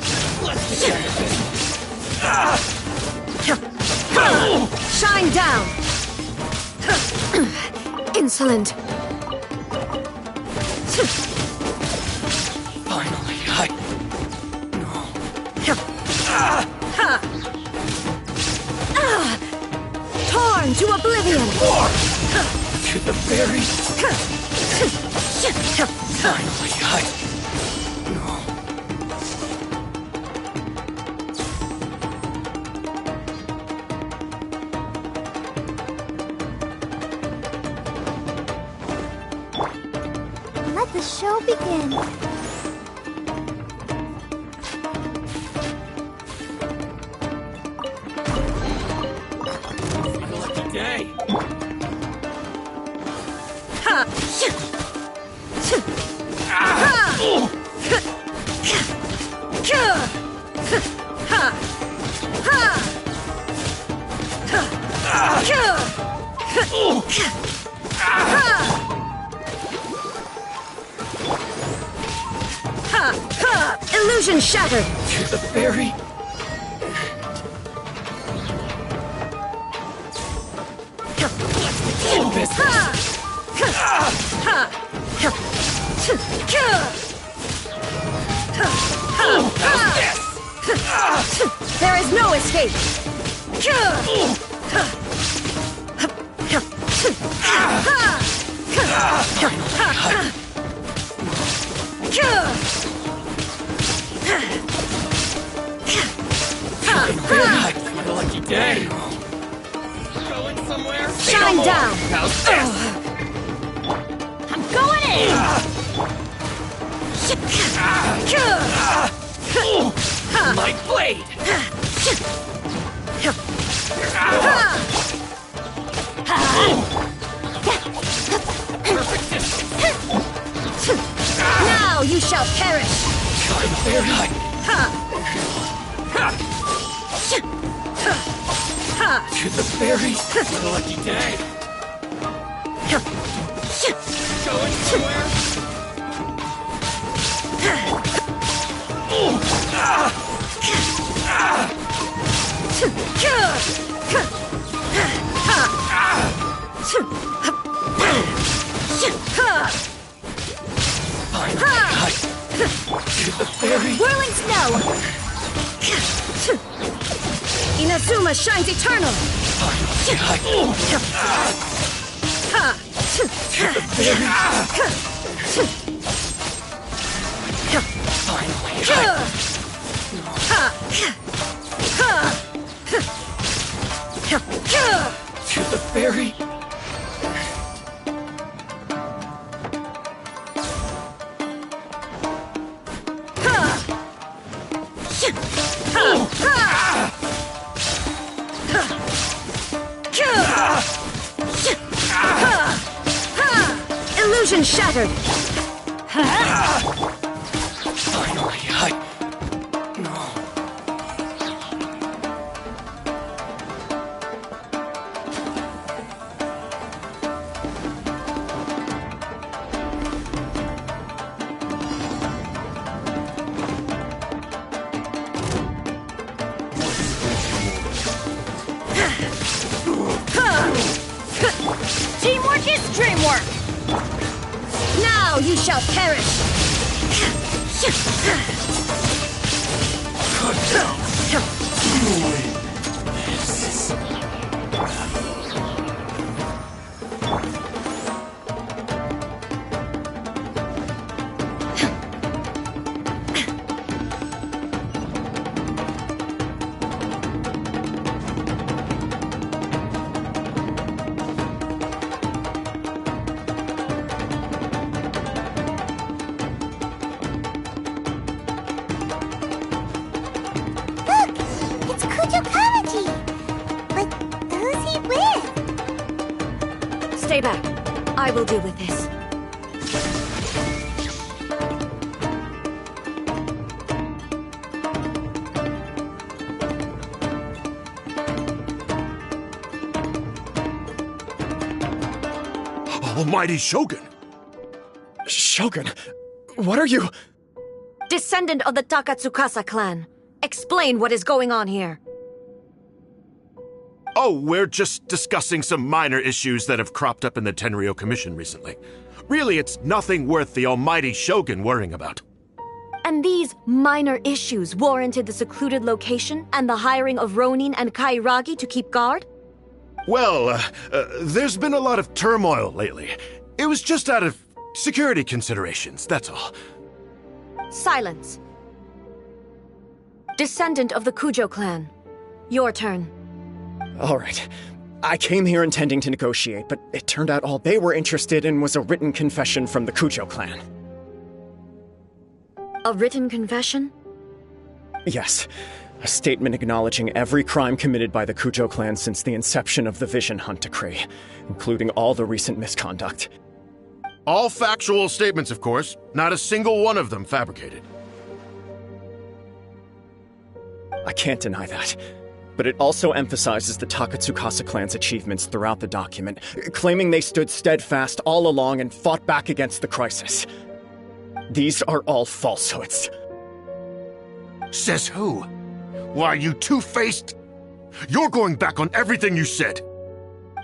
Shine down! Insolent! Finally, Torn to oblivion! To the very... Finally, the show begin? Lucky day. Ha! Illusion shattered! To the berry. There is no escape! Lucky day. Going somewhere? Shine down! How's this? I'm going in! My blade! Perfect distance. Now you shall perish! I'm very to the berries. Lucky day. Going somewhere? To the berries. Whirling snow! Inazuma shines eternal! To the berry. Illusion shattered! Finally, Teamwork is dreamwork! Now you shall perish! Stay back. I will deal with this. Almighty Shogun! Shogun, what are you... Descendant of the Takatsukasa clan. Explain what is going on here. Oh, we're just discussing some minor issues that have cropped up in the Tenryo Commission recently. Really, it's nothing worth the almighty Shogun worrying about. And these minor issues warranted the secluded location and the hiring of Ronin and Kairagi to keep guard? Well, there's been a lot of turmoil lately. It was just out of security considerations, that's all. Silence. Descendant of the Kujo clan. Your turn. All right. I came here intending to negotiate, but it turned out all they were interested in was a written confession from the Kujo clan. A written confession? Yes. A statement acknowledging every crime committed by the Kujo clan since the inception of the Vision Hunt Decree, including all the recent misconduct. All factual statements, of course. Not a single one of them fabricated. I can't deny that. But it also emphasizes the Takatsukasa clan's achievements throughout the document, claiming they stood steadfast all along and fought back against the crisis. These are all falsehoods. Says who? Why, you two-faced... You're going back on everything you said.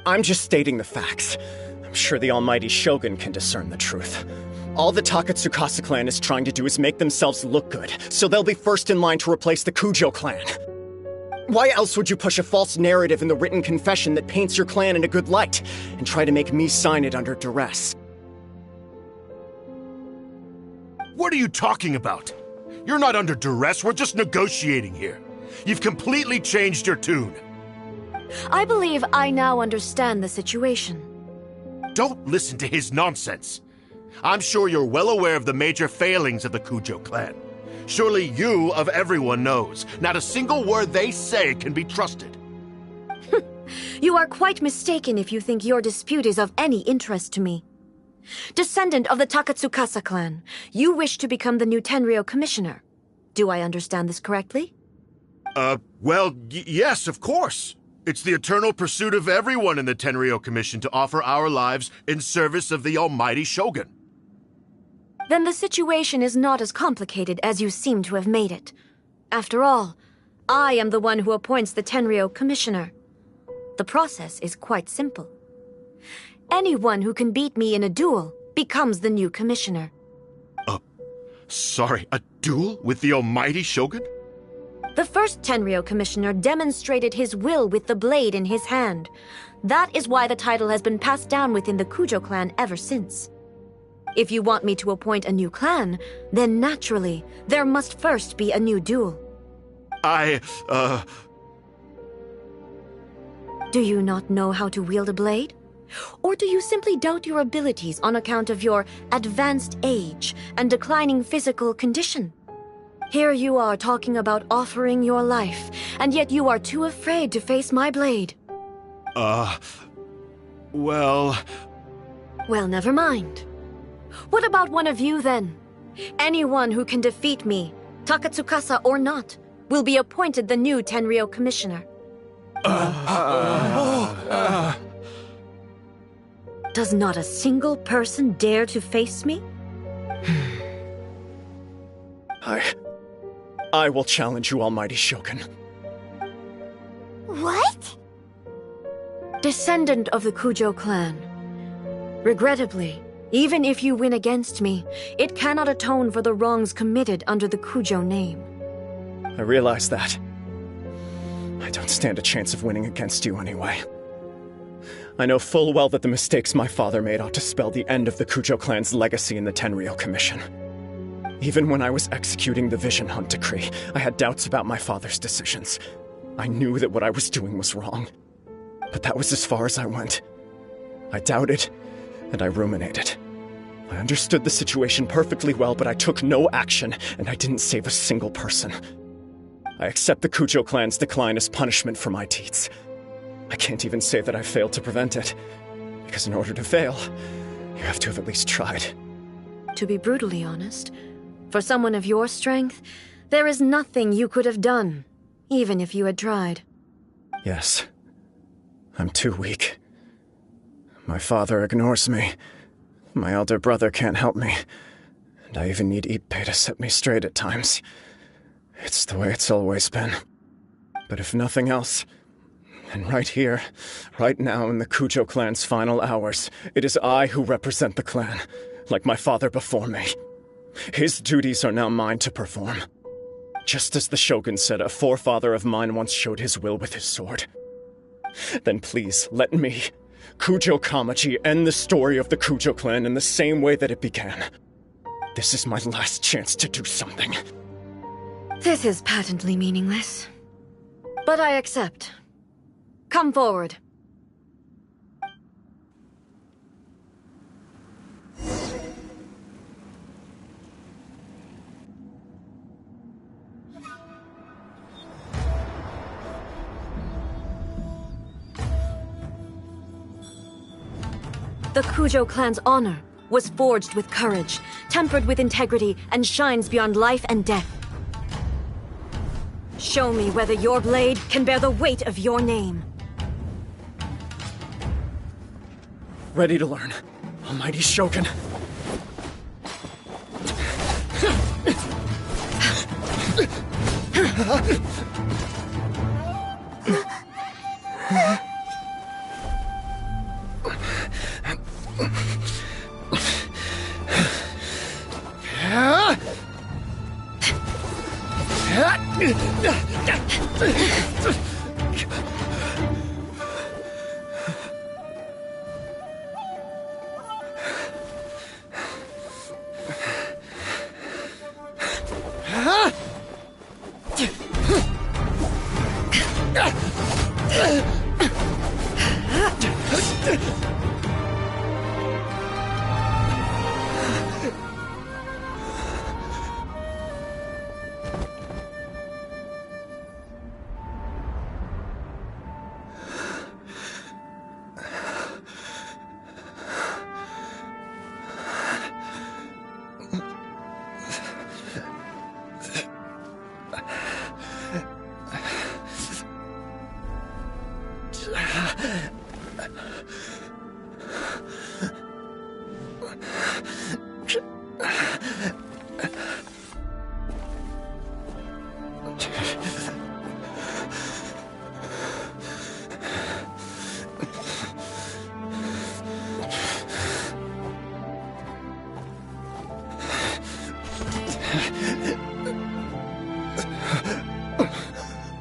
I'm just stating the facts. I'm sure the almighty Shogun can discern the truth. All the Takatsukasa clan is trying to do is make themselves look good, so they'll be first in line to replace the Kujo clan. Why else would you push a false narrative in the written confession that paints your clan in a good light, and try to make me sign it under duress? What are you talking about? You're not under duress, we're just negotiating here. You've completely changed your tune. I believe I now understand the situation. Don't listen to his nonsense. I'm sure you're well aware of the major failings of the Kujo clan. Surely you, of everyone, knows. Not a single word they say can be trusted. You are quite mistaken if you think your dispute is of any interest to me. Descendant of the Takatsukasa clan, you wish to become the new Tenryou commissioner. Do I understand this correctly? Well, yes, of course. It's the eternal pursuit of everyone in the Tenryou Commission to offer our lives in service of the almighty Shogun. Then the situation is not as complicated as you seem to have made it. After all, I am the one who appoints the Tenryou commissioner. The process is quite simple. Anyone who can beat me in a duel becomes the new commissioner. Sorry, a duel with the almighty Shogun? The first Tenryou commissioner demonstrated his will with the blade in his hand. That is why the title has been passed down within the Kujo clan ever since. If you want me to appoint a new clan, then naturally, there must first be a new duel. Do you not know how to wield a blade? Or do you simply doubt your abilities on account of your advanced age and declining physical condition? Here you are talking about offering your life, and yet you are too afraid to face my blade. Well, never mind. What about one of you, then? Anyone who can defeat me, Takatsukasa or not, will be appointed the new Tenryou commissioner. Does not a single person dare to face me? I will challenge you, almighty Shogun. What? Descendant of the Kujo clan. Regrettably, even if you win against me, it cannot atone for the wrongs committed under the Kujo name. I realize that. I don't stand a chance of winning against you anyway. I know full well that the mistakes my father made ought to spell the end of the Kujo clan's legacy in the Tenryou Commission. Even when I was executing the Vision Hunt Decree, I had doubts about my father's decisions. I knew that what I was doing was wrong. But that was as far as I went. I doubted, and I ruminated. I understood the situation perfectly well, but I took no action, and I didn't save a single person. I accept the Kujo clan's decline as punishment for my deeds. I can't even say that I failed to prevent it, because in order to fail, you have to have at least tried. To be brutally honest, for someone of your strength, there is nothing you could have done, even if you had tried. Yes. I'm too weak. My father ignores me. My elder brother can't help me. And I even need Ippei to set me straight at times. It's the way it's always been. But if nothing else, then right here, right now in the Kujo clan's final hours, it is I who represent the clan, like my father before me. His duties are now mine to perform. Just as the Shogun said a forefather of mine once showed his will with his sword. Then please, let me, Kujo Kamaji, end the story of the Kujo clan in the same way that it began. This is my last chance to do something. This is patently meaningless. But I accept. Come forward. The Kujo clan's honor was forged with courage, tempered with integrity, and shines beyond life and death. Show me whether your blade can bear the weight of your name. Ready to learn. Almighty Shogun.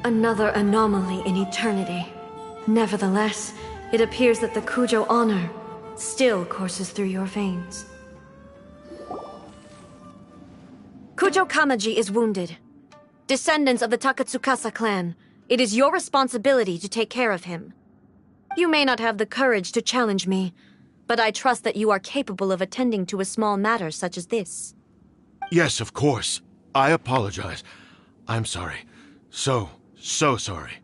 Another anomaly in eternity. Nevertheless, it appears that the Kujo honor still courses through your veins. Kujo Kamaji is wounded. Descendants of the Takatsukasa clan, it is your responsibility to take care of him. You may not have the courage to challenge me, but I trust that you are capable of attending to a small matter such as this. Yes, of course. I apologize. I'm sorry. So sorry.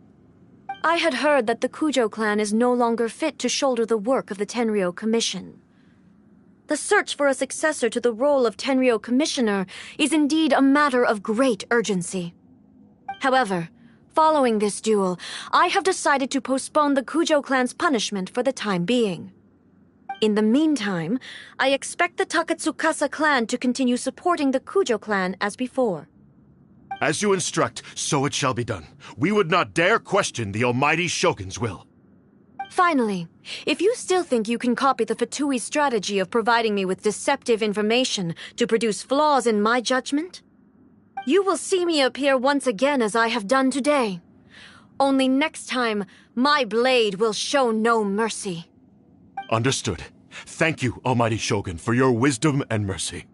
I had heard that the Kujo clan is no longer fit to shoulder the work of the Tenryou Commission. The search for a successor to the role of Tenryou Commissioner is indeed a matter of great urgency. However, following this duel, I have decided to postpone the Kujo clan's punishment for the time being. In the meantime, I expect the Takatsukasa clan to continue supporting the Kujo clan as before. As you instruct, so it shall be done. We would not dare question the Almighty Shogun's will. Finally, if you still think you can copy the Fatui strategy of providing me with deceptive information to produce flaws in my judgment, you will see me appear once again as I have done today. Only next time, my blade will show no mercy. Understood. Thank you, Almighty Shogun, for your wisdom and mercy.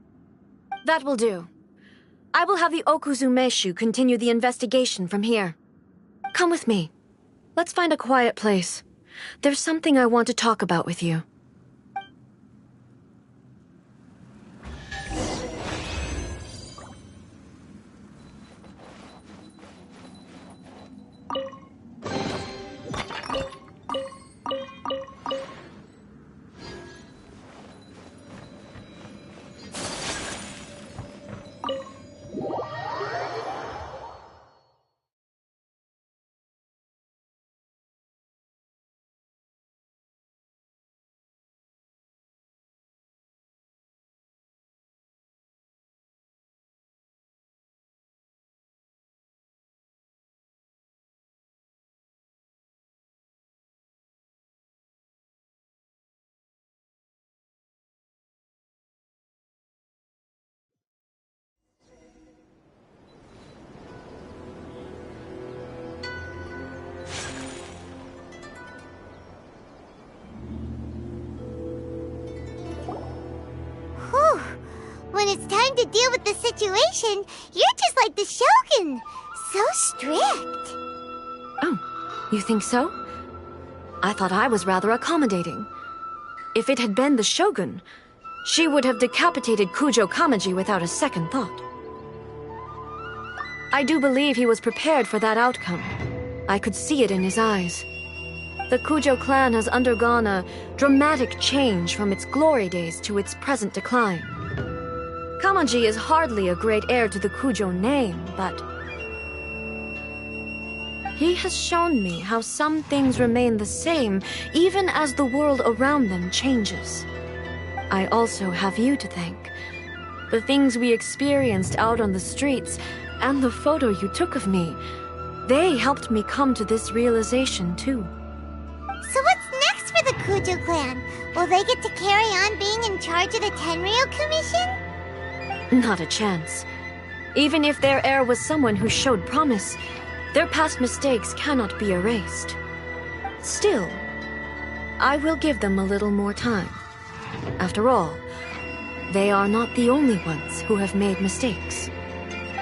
That will do. I will have the Okuzumeshu continue the investigation from here. Come with me. Let's find a quiet place. There's something I want to talk about with you. When it's time to deal with the situation, you're just like the Shogun. So strict. Oh, you think so? I thought I was rather accommodating. If it had been the Shogun, she would have decapitated Kujo Kamaji without a second thought. I do believe he was prepared for that outcome. I could see it in his eyes. The Kujo clan has undergone a dramatic change from its glory days to its present decline. Kamaji is hardly a great heir to the Kujo name, but he has shown me how some things remain the same even as the world around them changes. I also have you to thank. The things we experienced out on the streets, and the photo you took of me, they helped me come to this realization too. So what's next for the Kujo clan? Will they get to carry on being in charge of the Tenryou Commission? Not a chance. Even if their heir was someone who showed promise, their past mistakes cannot be erased. Still, I will give them a little more time. After all, they are not the only ones who have made mistakes.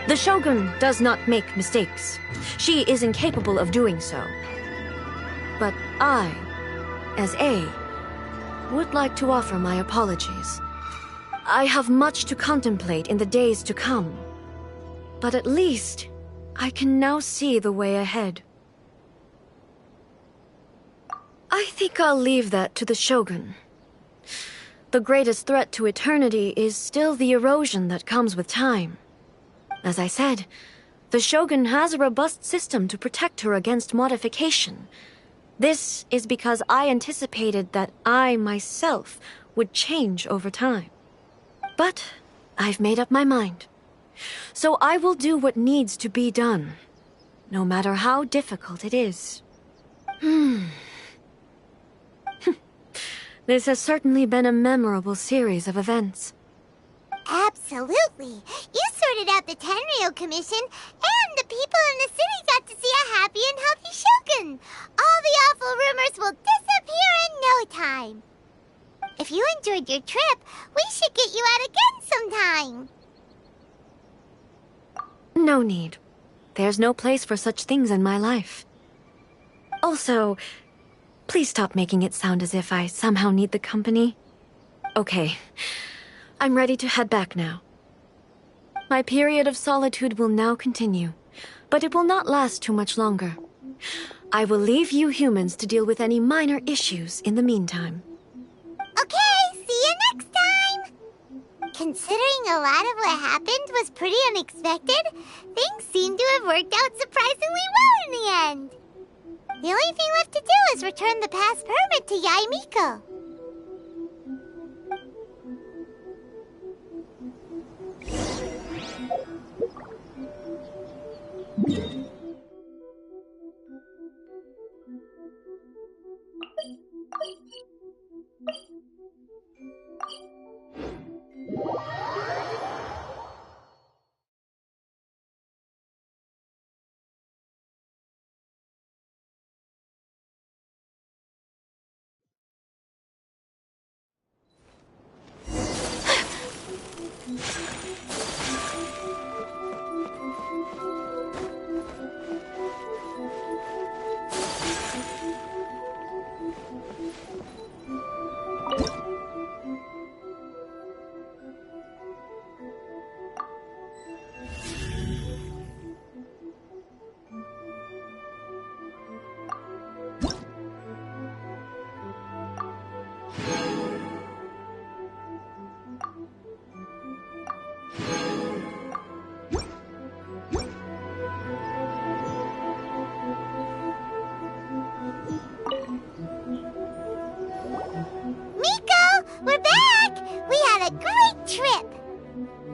The Shogun does not make mistakes. She is incapable of doing so. But I, as A, would like to offer my apologies. I have much to contemplate in the days to come. But at least, I can now see the way ahead. I think I'll leave that to the Shogun. The greatest threat to eternity is still the erosion that comes with time. As I said, the Shogun has a robust system to protect her against modification. This is because I anticipated that I myself would change over time. But I've made up my mind. So I will do what needs to be done, no matter how difficult it is. This has certainly been a memorable series of events. Absolutely. You sorted out the Tenryou Commission, and the people in the city got to see a happy and healthy Shogun. All the awful rumors will disappear in no time. If you enjoyed your trip, we should get you out again sometime. No need. There's no place for such things in my life. Also, please stop making it sound as if I somehow need the company. Okay, I'm ready to head back now. My period of solitude will now continue, but it will not last too much longer. I will leave you humans to deal with any minor issues in the meantime. Okay, see you next time! Considering a lot of what happened was pretty unexpected, things seem to have worked out surprisingly well in the end. The only thing left to do is return the past permit to Yae Miko.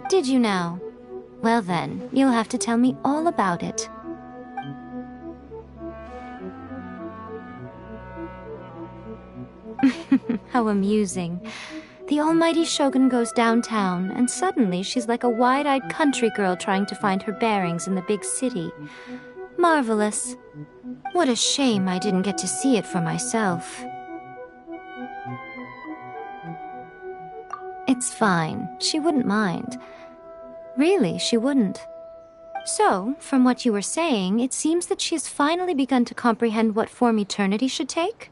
Did you now? Well then, you'll have to tell me all about it. How amusing. The almighty Shogun goes downtown, and suddenly she's like a wide-eyed country girl trying to find her bearings in the big city. Marvelous. What a shame I didn't get to see it for myself. It's fine. She wouldn't mind. Really, she wouldn't. So, from what you were saying, it seems that she has finally begun to comprehend what form eternity should take?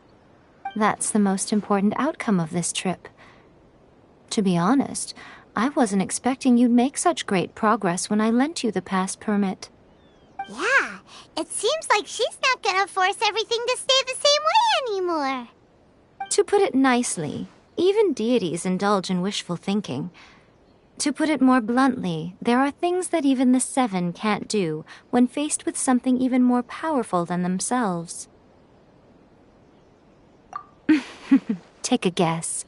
That's the most important outcome of this trip. To be honest, I wasn't expecting you'd make such great progress when I lent you the pass permit. Yeah, It seems like she's not gonna force everything to stay the same way anymore. To put it nicely, even deities indulge in wishful thinking. To put it more bluntly, there are things that even the Seven can't do when faced with something even more powerful than themselves. Take a guess.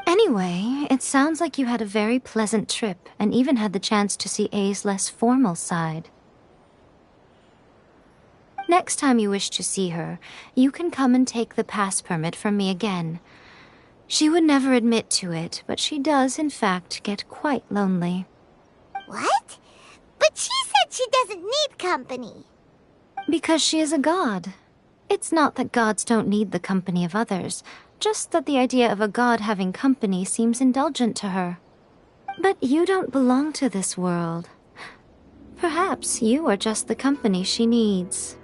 Anyway, it sounds like you had a very pleasant trip and even had the chance to see A's less formal side. Next time you wish to see her, you can come and take the pass permit from me again. She would never admit to it, but she does, in fact, get quite lonely. What? But she said she doesn't need company. Because she is a god. It's not that gods don't need the company of others, just that the idea of a god having company seems indulgent to her. But you don't belong to this world. Perhaps you are just the company she needs.